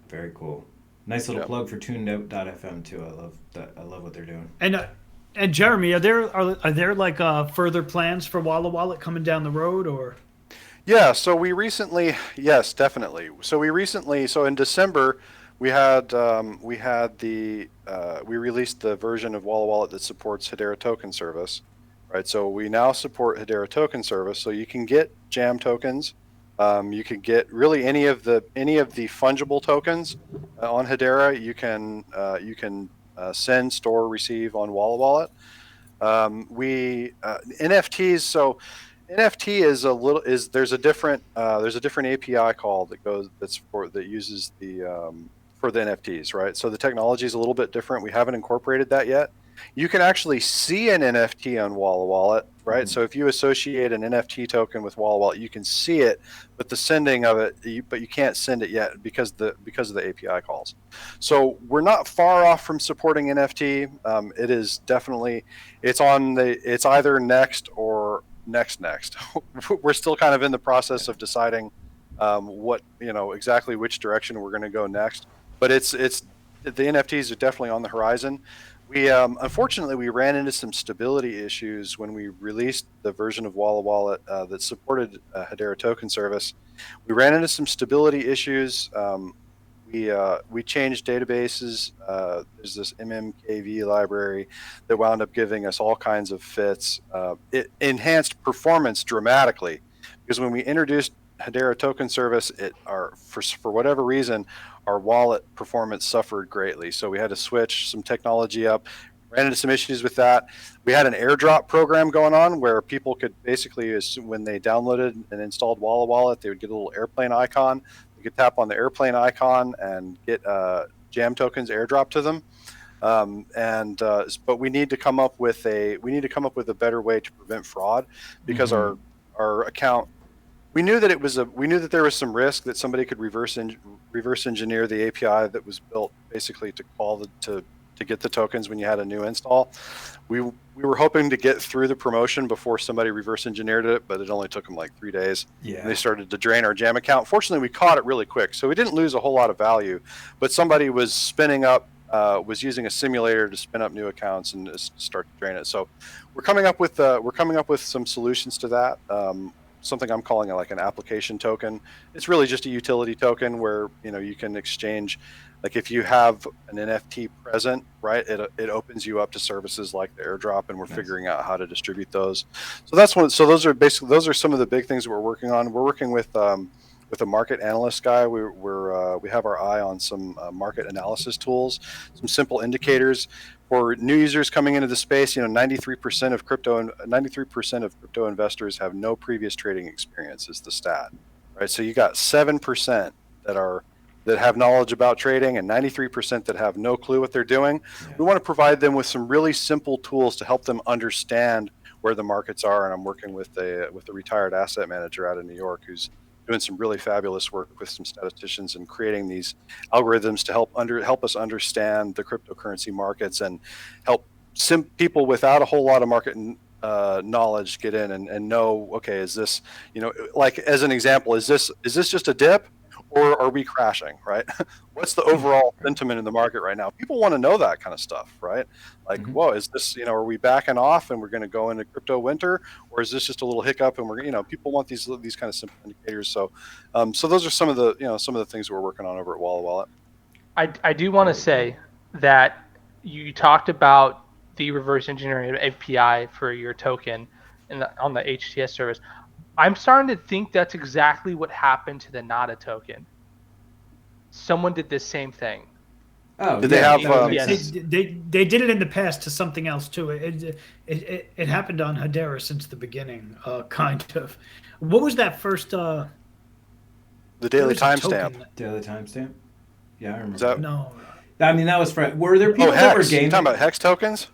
Very cool. Nice little Yep. plug for TuneOut.fm too. I love that. I love what they're doing. And Jeremy, are there like further plans for WallaWallet coming down the road, or? Yeah, so yes, definitely. So in December, we released the version of WallaWallet that supports Hedera token service, right? So we now support Hedera token service, so you can get Jam tokens. You can get really any of the fungible tokens on Hedera. You can send, store, receive on WallaWallet. NFTs. So NFT there's a different API call that uses for the NFTs, right? So the technology is a little bit different. We haven't incorporated that yet. You can actually see an NFT on WallaWallet, right? So if you associate an NFT token with WallaWallet, you can see it, but the sending of it, but you can't send it yet because of the API calls. So we're not far off from supporting NFT. It is definitely it's either next or next. We're still kind of in the process of deciding exactly which direction we're going to go next. But it's the NFTs are definitely on the horizon. We unfortunately we ran into some stability issues when we released the version of WallaWallet that supported Hedera token service. We ran into some stability issues. We changed databases. There's this MMKV library that wound up giving us all kinds of fits. It enhanced performance dramatically because when we introduced Hedera token service, for whatever reason, our wallet performance suffered greatly. So we had to switch some technology up. Ran into some issues with that. We had an airdrop program going on where people could basically, when they downloaded and installed WallaWallet, they would get a little airplane icon. They could tap on the airplane icon and get Jam tokens airdropped to them. But we need to come up with a better way to prevent fraud, because our account. We knew that there was some risk that somebody could reverse engineer the API that was built basically to get the tokens when you had a new install. We were hoping to get through the promotion before somebody reverse engineered it, but it only took them like 3 days. Yeah. And they started to drain our Jam account. Fortunately, we caught it really quick, so we didn't lose a whole lot of value. But somebody was was using a simulator to spin up new accounts and start to drain it. So we're coming up with some solutions to that. Something I'm calling like an application token. It's really just a utility token where you can exchange, like if you have an NFT present, right? It opens you up to services like the airdrop, and we're figuring out how to distribute those. So those are some of the big things that we're working on. We're working with a market analyst guy. We have our eye on some market analysis tools, some simple indicators for new users coming into the space. 93% of crypto investors have no previous trading experience is the stat, right? So you got 7% that have knowledge about trading and 93% that have no clue what they're doing. Yeah. We want to provide them with some really simple tools to help them understand where the markets are. And I'm working with a retired asset manager out of New York who's doing some really fabulous work with some statisticians and creating these algorithms to help us understand the cryptocurrency markets and help people without a whole lot of market knowledge get in and know, okay, is this, like as an example, is this just a dip, or are we crashing, right? What's the overall sentiment in the market right now? People want to know that kind of stuff, right? Like, whoa, is this, are we backing off and we're going to go into crypto winter, or is this just a little hiccup and we're, people want these kind of simple indicators. So, so those are some of the things we're working on over at WallaWallet. I do want to say that you talked about the reverse engineering API for your token on the HTS service. I'm starting to think that's exactly what happened to the Nada token. Someone did this same thing. Oh, did they have? They did it in the past to something else too. It happened on Hedera since the beginning, kind of. What was that first? The daily timestamp. Daily timestamp. Yeah, I remember. No. I mean, that was for. Were there people that were gaming? You talking about Hex tokens?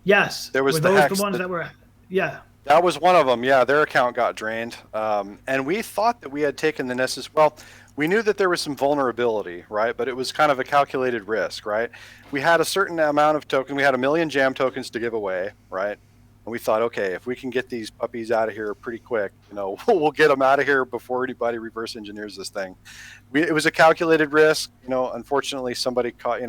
Yes. There was were the those Hex. The ones that were. Yeah. That was one of them. Yeah, their account got drained, and we thought that we had taken the necessary. Well, we knew that there was some vulnerability, right? But it was kind of a calculated risk, right? We had a certain amount of tokens. We had 1 million jam tokens to give away, right? And we thought, okay, if we can get these puppies out of here pretty quick, we'll get them out of here before anybody reverse engineers this thing. It was a calculated risk. Unfortunately, somebody caught.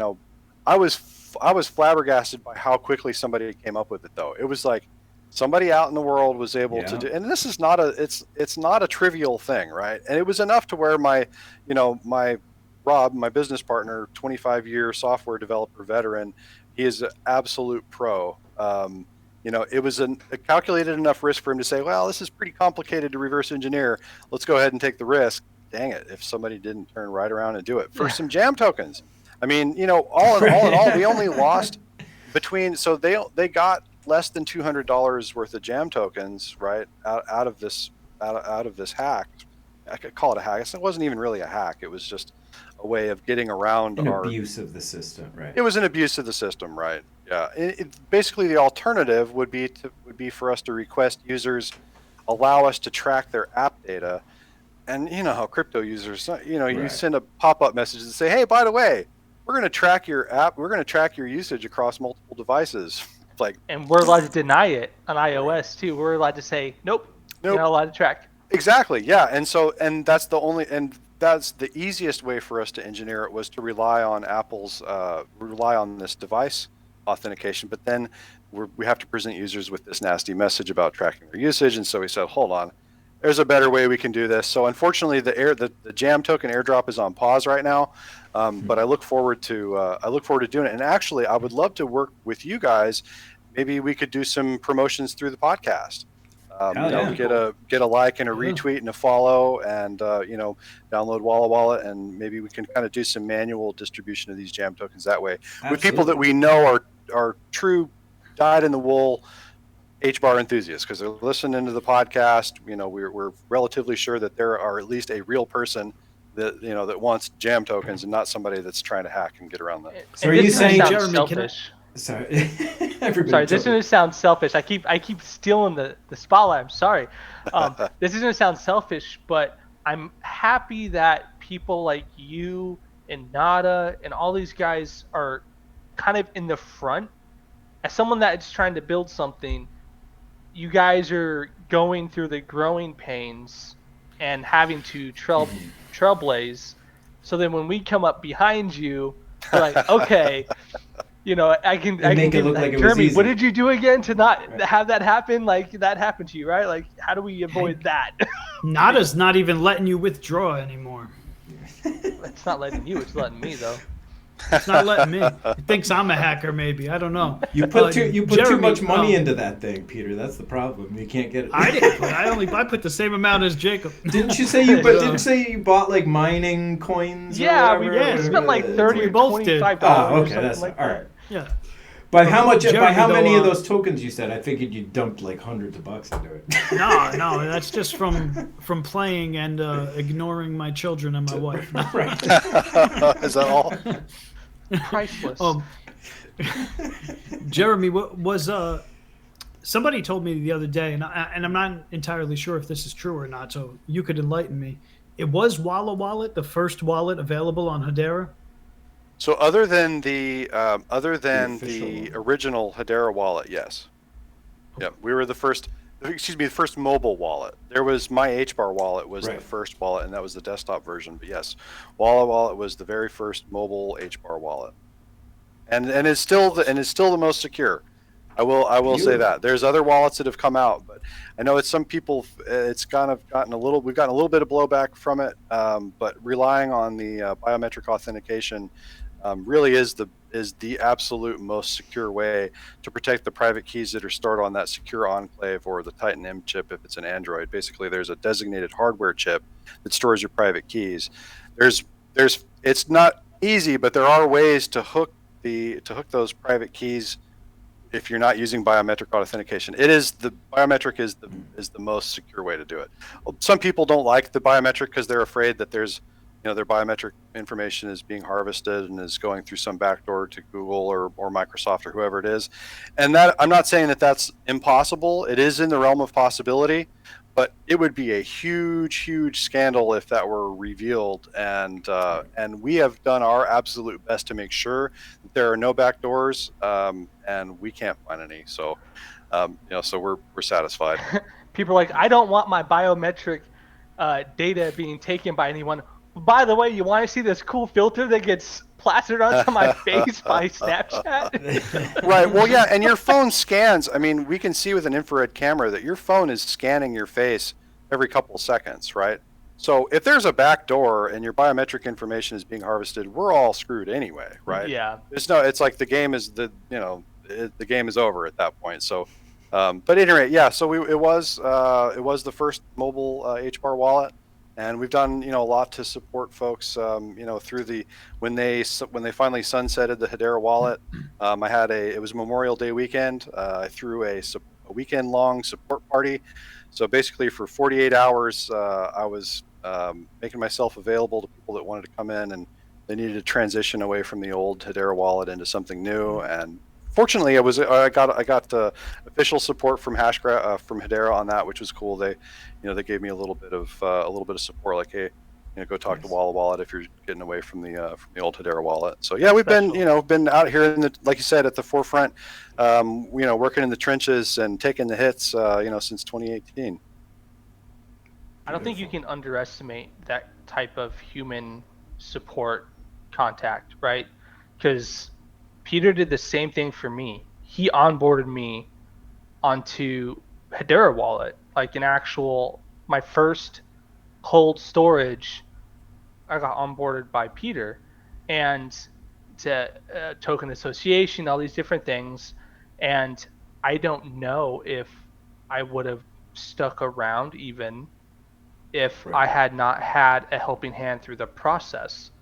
I was flabbergasted by how quickly somebody came up with it, though. It was like somebody out in the world was able to do, and this is not it's not a trivial thing, right? And it was enough to where my Rob, my business partner, 25-year software developer veteran, he is an absolute pro. It was a calculated enough risk for him to say, well, this is pretty complicated to reverse engineer. Let's go ahead and take the risk. Dang it, if somebody didn't turn right around and do it. For some jam tokens. I mean, all in all, we only lost so they got less than $200 worth of jam tokens, right, out of this hack. I could call it a hack. It wasn't even really a hack. It was just a way of getting around abuse of the system, right? It was an abuse of the system, right? Yeah. Basically, the alternative would be for us to request users allow us to track their app data, and you know how crypto users, you send a pop-up message and say, hey, by the way, we're going to track your app. We're going to track your usage across multiple devices. And we're allowed to deny it on iOS too. We're allowed to say, nope. You're not allowed to track. Exactly. Yeah. And that's the easiest way for us to engineer it was to rely on rely on this device authentication. But then we have to present users with this nasty message about tracking their usage. And so we said, hold on, there's a better way we can do this. So unfortunately, the jam token airdrop is on pause right now. But I look forward to doing it. And actually, I would love to work with you guys. Maybe we could do some promotions through the podcast. Get a like and a retweet and a follow, and download WallaWallet, and maybe we can kind of do some manual distribution of these jam tokens that way. Absolutely. With people that we know are true dyed-in-the-wool Hbar enthusiasts, because they're listening to the podcast. We're relatively sure that there are at least a real person that wants jam tokens and not somebody that's trying to hack and get around that. So are you saying, Jeremy? Selfish? Sorry, sorry. This is gonna sound selfish. I keep stealing the spotlight. I'm sorry. This is gonna sound selfish, but I'm happy that people like you and Nada and all these guys are kind of in the front. As someone that's trying to build something, you guys are going through the growing pains and having to trailblaze. So then when we come up behind you, we're like, okay, I can make it look like it was Jeremy, easy. what did you do again to not have that happen? Like that happened to you, right? Like, how do we avoid that? Nada's not even letting you withdraw anymore. It's not letting you, it's letting me though. It's not letting me. It thinks I'm a hacker, maybe. I don't know. You put too much money into that thing, Peter. That's the problem. You can't get it. I didn't. I put the same amount as Jacob. Didn't you say you bought like mining coins? Yeah, or we spent like $30 or $25. Oh, okay, that's like all right. Yeah. By how much? By how many of those tokens you said? I figured you dumped like hundreds of bucks into it. No, that's just from playing and ignoring my children and my wife. Right. Is that all? Priceless. Jeremy, was somebody told me the other day, and I'm not entirely sure if this is true or not, so you could enlighten me. It was WallaWallet, the first wallet available on Hedera? So other than the official original Hedera wallet, yes. Yeah, we were the first. the first mobile wallet. There was my Hbar wallet was Right. the first wallet, and that was the desktop version. But yes, WallaWallet was the very first mobile Hbar wallet, and it's still the most secure. I will say that. There's other wallets that have come out, but I know some people it's kind of we've gotten a little bit of blowback from it. But relying on the biometric authentication really is the absolute most secure way to protect the private keys that are stored on that secure enclave or the Titan M chip if it's an Android. Basically, there's a designated hardware chip that stores your private keys. It's not easy, but there are ways to hook those private keys if you're not using biometric authentication. Biometric is the most secure way to do it. Some people don't like the biometric because they're afraid that their biometric information is being harvested and is going through some backdoor to Google or Microsoft or whoever it is. And that I'm not saying that that's impossible. It is in the realm of possibility, but it would be a huge, huge scandal if that were revealed. And we have done our absolute best to make sure that there are no backdoors, and we can't find any. So, so we're satisfied. People are like, I don't want my biometric data being taken by anyone. By the way, you want to see this cool filter that gets plastered onto my face by Snapchat? Right. Well, yeah, and your phone scans. I mean, we can see with an infrared camera that your phone is scanning your face every couple of seconds, right? So if there's a back door and your biometric information is being harvested, we're all screwed anyway, right? Yeah. It's like the game is the game is over at that point. So, but at any rate, yeah. So it was the first mobile Hbar wallet. And we've done, a lot to support folks, through when they finally sunsetted the Hedera wallet. It was Memorial Day weekend. I threw a weekend long support party. So basically for 48 hours, I was making myself available to people that wanted to come in and they needed to transition away from the old Hedera wallet into something new. And fortunately, I got official support from Hashgraph from Hedera on that, which was cool. They gave me a little bit of support, like, hey, go talk to WallaWallet if you're getting away from the old Hedera wallet. So yeah, we've been out here like you said, at the forefront, working in the trenches and taking the hits, since 2018. I don't think you can underestimate that type of human support contact, right? Because Peter did the same thing for me. He onboarded me onto Hedera wallet, like my first cold storage. I got onboarded by Peter, and to token association, all these different things. And I don't know if I would have stuck around even if I had not had a helping hand through the process.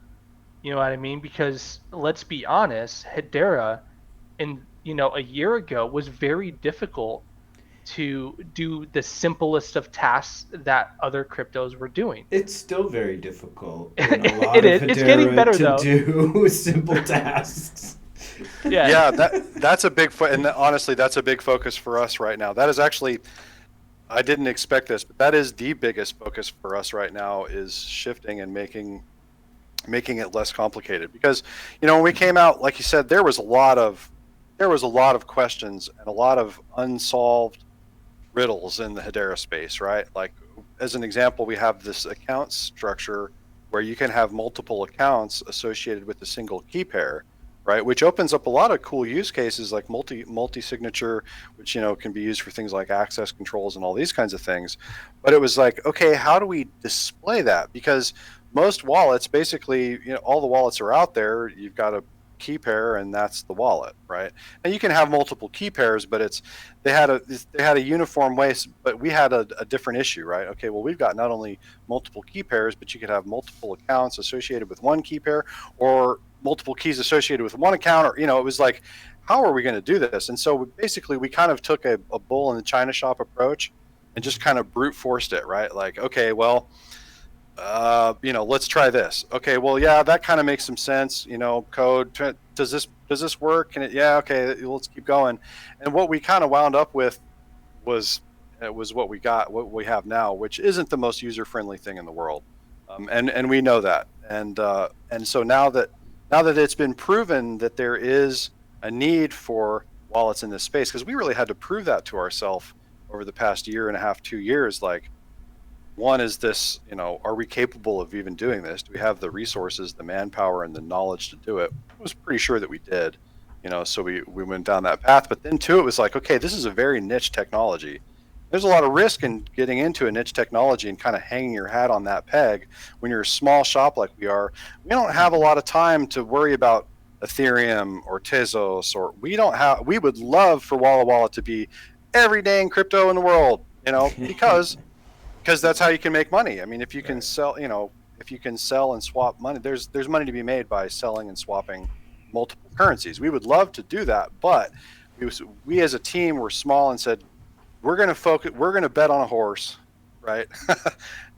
You know what I mean? Because let's be honest, Hedera, a year ago was very difficult to do the simplest of tasks that other cryptos were doing. It's still very difficult. It's getting better though. Do simple tasks. Yeah, that's a big and honestly, that's a big focus for us right now. That is actually, I didn't expect this, but that is the biggest focus for us right now, is shifting and making it less complicated. Because when we came out, like you said, there was a lot of questions and a lot of unsolved riddles in the Hedera space, right? Like, as an example, we have this account structure where you can have multiple accounts associated with a single key pair, right? Which opens up a lot of cool use cases like multi-signature, which can be used for things like access controls and all these kinds of things. But it was like, okay, how do we display that? Because most wallets, basically, all the wallets are out there. You've got a key pair, and that's the wallet, right? And you can have multiple key pairs, but they had a uniform way. But we had a different issue, right? Okay, well, we've got not only multiple key pairs, but you could have multiple accounts associated with one key pair, or multiple keys associated with one account, or it was like, how are we going to do this? And so we kind of took a bull in the china shop approach and just kind of brute forced it, right? Like, okay, well, let's try this. Okay, well, yeah, that kind of makes some sense. Code, does this work? Can it? Yeah, okay, let's keep going. And what we kind of wound up with was what we have now, which isn't the most user-friendly thing in the world, and we know that. And so now that it's been proven that there is a need for wallets in this space, because we really had to prove that to ourselves over the past year and a half, 2 years. Like, one is this, are we capable of even doing this? Do we have the resources, the manpower, and the knowledge to do it? I was pretty sure that we did, so we went down that path. But then two, it was like, okay, this is a very niche technology. There's a lot of risk in getting into a niche technology and kind of hanging your hat on that peg. When you're a small shop like we are, we don't have a lot of time to worry about Ethereum or Tezos, or we would love for WallaWallet to be every dang crypto in the world, because that's how you can make money. I mean, if you can sell, if you can sell and swap money, there's money to be made by selling and swapping multiple currencies. We would love to do that, but we as a team were small and said, we're going to bet on a horse, right?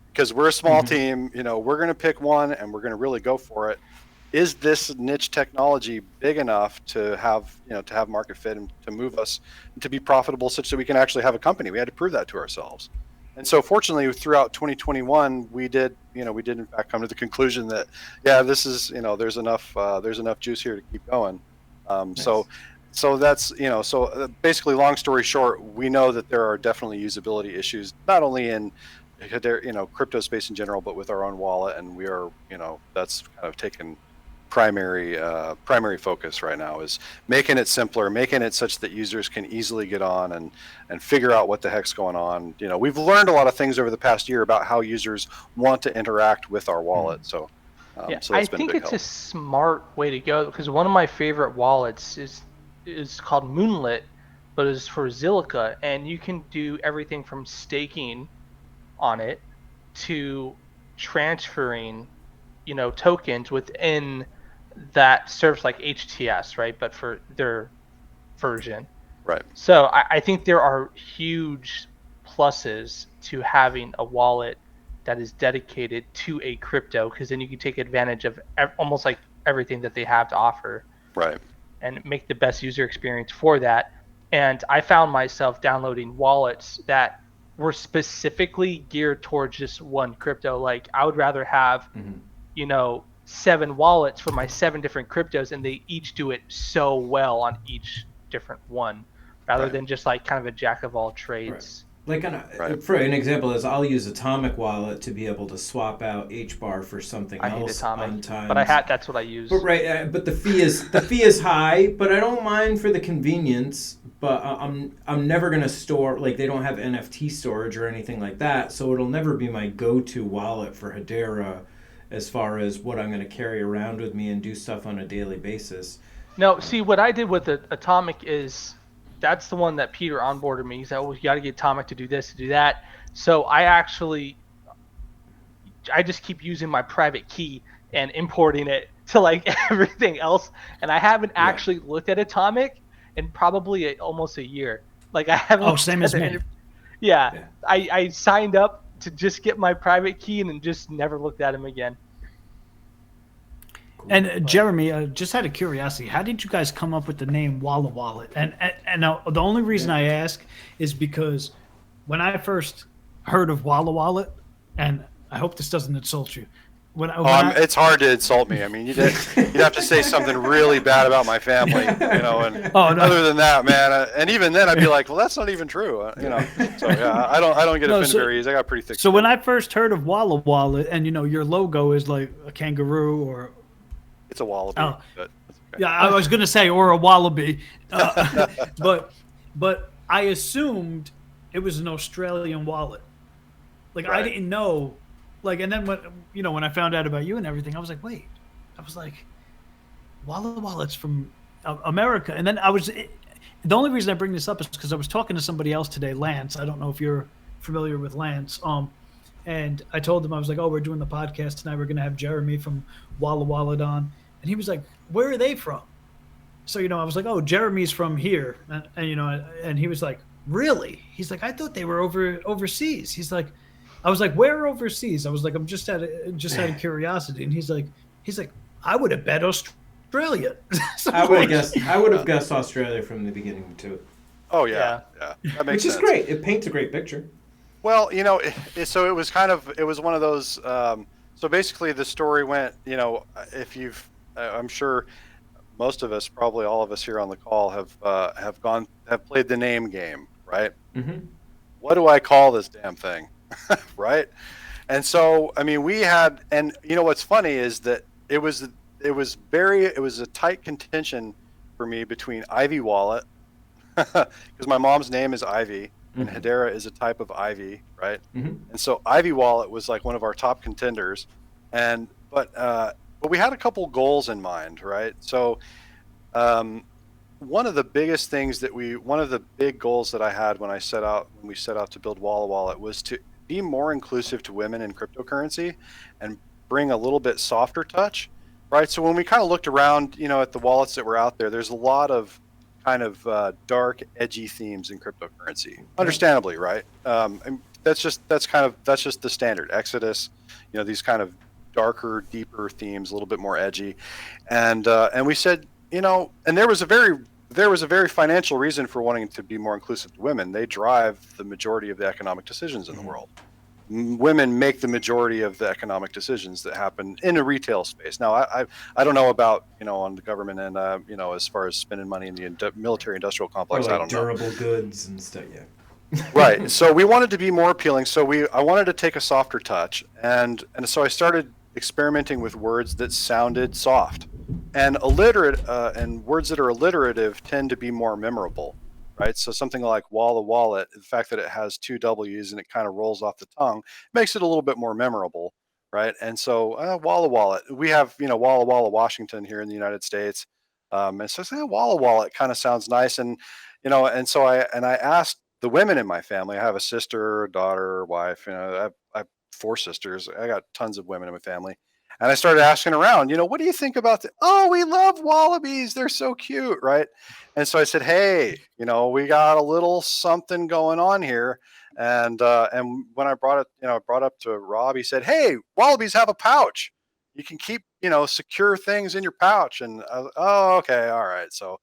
Because we're a small team, we're going to pick one and we're going to really go for it. Is this niche technology big enough to have market fit and to move us to be profitable such that we can actually have a company? We had to prove that to ourselves. And so fortunately throughout 2021, we did in fact come to the conclusion that, this is, there's enough juice here to keep going. Nice. So that's, basically, long story short, we know that there are definitely usability issues, not only in, crypto space in general, but with our own wallet. And we are, that's kind of taken primary focus right now, is making it simpler, making it such that users can easily get on and figure out what the heck's going on. We've learned a lot of things over the past year about how users want to interact with our wallet. So, so I that's been think a big it's help. a smart way to go, because one of my favorite wallets is called Moonlit, but it's for Zilliqa, and you can do everything from staking on it to transferring, tokens within that serves like HTS, right? But for their version. Right. So I think there are huge pluses to having a wallet that is dedicated to a crypto, because then you can take advantage of almost like everything that they have to offer. Right. And make the best user experience for that. And I found myself downloading wallets that were specifically geared towards just one crypto. Like, I would rather have, 7 wallets for my 7 different cryptos, and they each do it so well on each different one, rather than just like kind of a jack of all trades. Right. Like for an example is, I'll use Atomic Wallet to be able to swap out Hbar for something else. I hate Atomic, on but that's what I use. But but the fee is high, but I don't mind for the convenience. But I'm never gonna store, like, they don't have NFT storage or anything like that, so it'll never be my go-to wallet for Hedera as far as what I'm gonna carry around with me and do stuff on a daily basis. No, see, what I did with the Atomic is, that's the one that Peter onboarded me. He said, you got to get Atomic to do this, to do that. So I just keep using my private key and importing it to like everything else. And I haven't actually looked at Atomic in probably almost a year. Like, I haven't. Oh, same as me. Yeah. I signed up to just get my private key and just never looked at him again. And Jeremy, just out of curiosity, how did you guys come up with the name WallaWallet? And the only reason I ask is because when I first heard of WallaWallet, and I hope this doesn't insult you, it's hard to insult me. I mean, you'd have to say something really bad about my family, And other than that, man, and even then, I'd be like, well, that's not even true, So yeah, I don't get offended very easy. I got pretty thick. So when I first heard of WallaWallet, and your logo is like a kangaroo or it's a wallaby. Oh. But yeah, I was gonna say, or a wallaby, but I assumed it was an Australian wallet. Like, I didn't know. Like, and then when I found out about you and everything, I was like, wait. I was like, WallaWallet's from America. And then the only reason I bring this up is because I was talking to somebody else today, Lance. I don't know if you're familiar with Lance. And I told him, I was like, oh, we're doing the podcast tonight. We're going to have Jeremy from WallaWallet on. And he was like, where are they from? So, I was like, oh, Jeremy's from here. And he was like, really? He's like, I thought they were overseas. He's like, I was like, where overseas? I was like, I'm just out of curiosity. And he's like, I would have bet Australia. So I would have guessed Australia from the beginning too. Oh yeah. That makes sense. Which is great. It paints a great picture. Well, so it was one of those. So basically, the story went. I'm sure most of us, probably all of us here on the call, have played the name game, right? Mm-hmm. what do I call this damn thing? Right? And so, I mean, we had, and you know, what's funny is that it was a tight contention for me between Ivy Wallet, because my mom's name is Ivy, and Hedera is a type of ivy, right? And so Ivy Wallet was like one of our top contenders, but we had a couple goals in mind, right? So one of the big goals that I had when we set out to build WallaWallet was to be more inclusive to women in cryptocurrency and bring a little bit softer touch, right? So when we kind of looked around, you know, at the wallets that were out there, there's a lot of kind of dark, edgy themes in cryptocurrency, understandably, right? And that's just the standard. Exodus, you know, these kind of darker, deeper themes, a little bit more edgy, and we said, you know, and there was a very financial reason for wanting to be more inclusive to women. They drive the majority of the economic decisions in the world. Women make the majority of the economic decisions that happen in a retail space. Now, I don't know about, you know, on the government and you know, as far as spending money in the military industrial complex, or like I don't know. Durable goods and stuff, yeah. Right. So we wanted to be more appealing. So I wanted to take a softer touch, and so I started experimenting with words that sounded soft, and and words that are alliterative tend to be more memorable, right? So something like WallaWallet, the fact that it has two W's and it kind of rolls off the tongue makes it a little bit more memorable, right? And so WallaWallet, we have, you know, Walla Walla, Washington here in the United States, and so WallaWallet kind of sounds nice, and you know, and so I asked the women in my family. I have a sister, a daughter, wife. You know, I have 4 sisters. I got tons of women in my family. And I started asking around, you know, what do you think about oh, we love wallabies. They're so cute, right? And so I said, hey, you know, we got a little something going on here. And when I brought up to Rob, he said, hey, wallabies have a pouch. You can keep, you know, secure things in your pouch. And I was, oh, okay, all right. So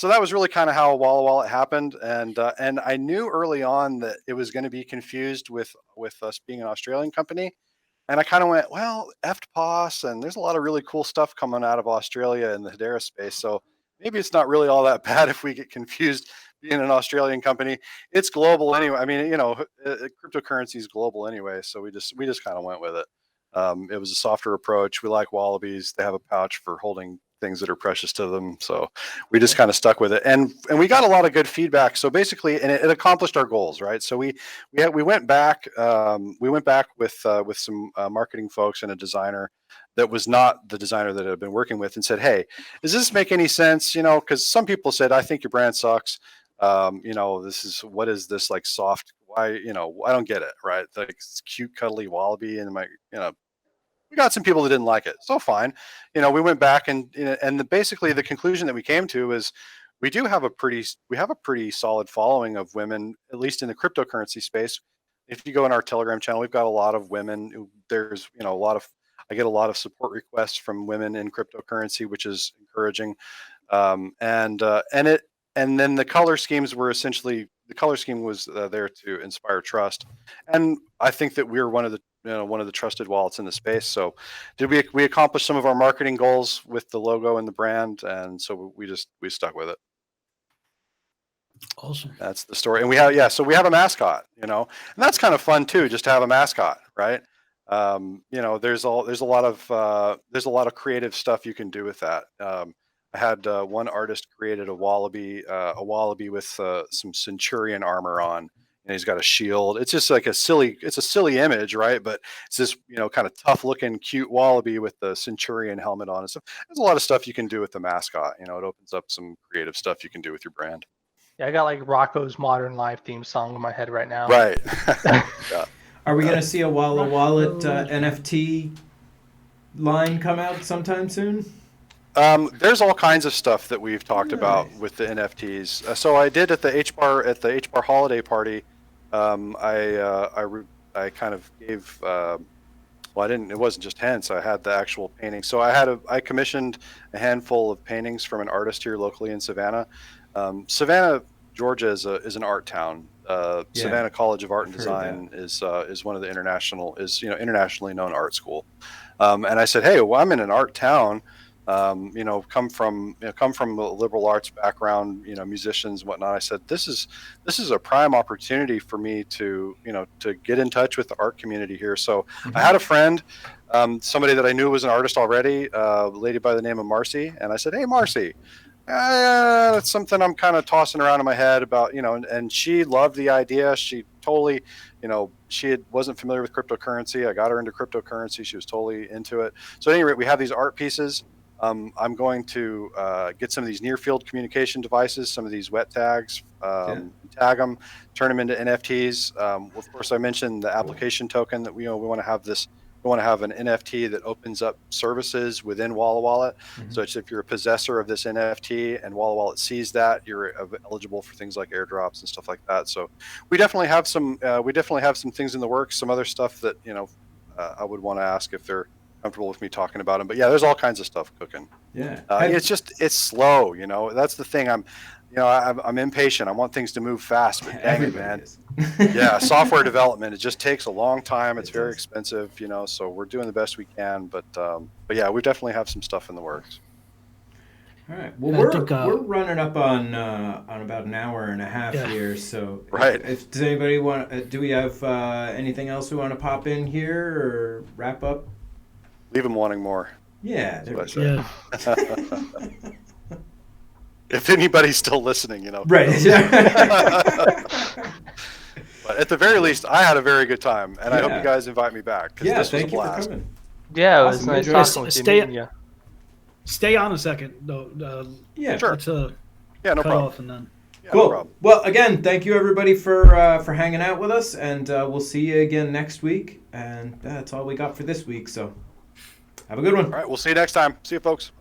that was really kind of how WallaWallet happened, and I knew early on that it was going to be confused with us being an Australian company, and I kind of went, well, FTPOS, and there's a lot of really cool stuff coming out of Australia in the Hedera space, so maybe it's not really all that bad if we get confused being an Australian company. It's global anyway. I mean, you know, cryptocurrency is global anyway, so we just kind of went with it. It was a softer approach. We like wallabies. They have a pouch for holding things that are precious to them. So we just kind of stuck with it. And we got a lot of good feedback. So basically, and it accomplished our goals, right? So we went back with some marketing folks and a designer that was not the designer that I've been working with, and said, hey, does this make any sense? You know, because some people said, I think your brand sucks. You know, what is this like soft? Why, you know, I don't get it, right? Like it's cute, cuddly wallaby, and you know, we got some people that didn't like it. So fine, you know, we went back and basically the conclusion that we came to is we have a pretty solid following of women, at least in the cryptocurrency space. If you go in our Telegram channel, we've got a lot of women. There's, you know, I get a lot of support requests from women in cryptocurrency, which is encouraging. And then the color scheme was there to inspire trust, and I think that we're one of the trusted wallets in the space. So did we accomplish some of our marketing goals with the logo and the brand, and so we stuck with it. Awesome. That's the story. And we have a mascot, you know, and that's kind of fun too, just to have a mascot, right? You know, there's a lot of creative stuff you can do with that. I had one artist created a wallaby with some centurion armor on, and he's got a shield. It's just like a silly image, right? But it's this, you know, kind of tough looking, cute wallaby with the centurion helmet on and stuff. There's a lot of stuff you can do with the mascot. You know, it opens up some creative stuff you can do with your brand. Yeah, I got like Rocco's Modern Life theme song in my head right now. Right. Yeah. Are we going to see a WallaWallet NFT line come out sometime soon? There's all kinds of stuff that we've talked about with the NFTs. So I did at the HBAR holiday party. I kind of gave. It wasn't just hints. I had the actual painting. So I commissioned a handful of paintings from an artist here locally in Savannah. Savannah, Georgia is an art town. Savannah College of Art and Design is one of the internationally known art school. And I said, hey, well, I'm in an art town. come from a liberal arts background, musicians and whatnot. I said, this is a prime opportunity for me to get in touch with the art community here. So I had a friend, somebody that I knew was an artist already, a lady by the name of Marcy, and I said, hey, Marcy, that's something I'm kind of tossing around in my head about, and she loved the idea. She totally, wasn't familiar with cryptocurrency. I got her into cryptocurrency. She was totally into it. So at any rate, we have these art pieces. I'm going to get some of these near field communication devices, some of these wet tags, tag them, turn them into NFTs. Of course, I mentioned the application token that we want to have this. We want to have an NFT that opens up services within WallaWallet. So if you're a possessor of this NFT and WallaWallet sees that, you're eligible for things like airdrops and stuff like that. So we definitely have some things in the works. Some other stuff that I would want to ask if they're comfortable with me talking about them. But yeah, there's all kinds of stuff cooking. Yeah, it's slow. That's the thing. I'm impatient. I want things to move fast. But dang it, man. Yeah, software development, it just takes a long time. It's very expensive, so we're doing the best we can. But yeah, we definitely have some stuff in the works. All right. Well, we're running up on about an hour and a half here. So right. If does anybody want? Do we have anything else we want to pop in here or wrap up? Leave them wanting more. Yeah. There we go. If anybody's still listening, Right. But at the very least, I had a very good time, and I hope you guys invite me back. Yeah, this thank was a you for blast. coming. Yeah, it was nice talking with you. Stay on a second, though. Yeah, sure. Let's, no cut problem. off and then. Yeah, Cool. No problem. Well, again, thank you everybody for hanging out with us, and we'll see you again next week. And that's all we got for this week. So, have a good one. All right, we'll see you next time. See you, folks.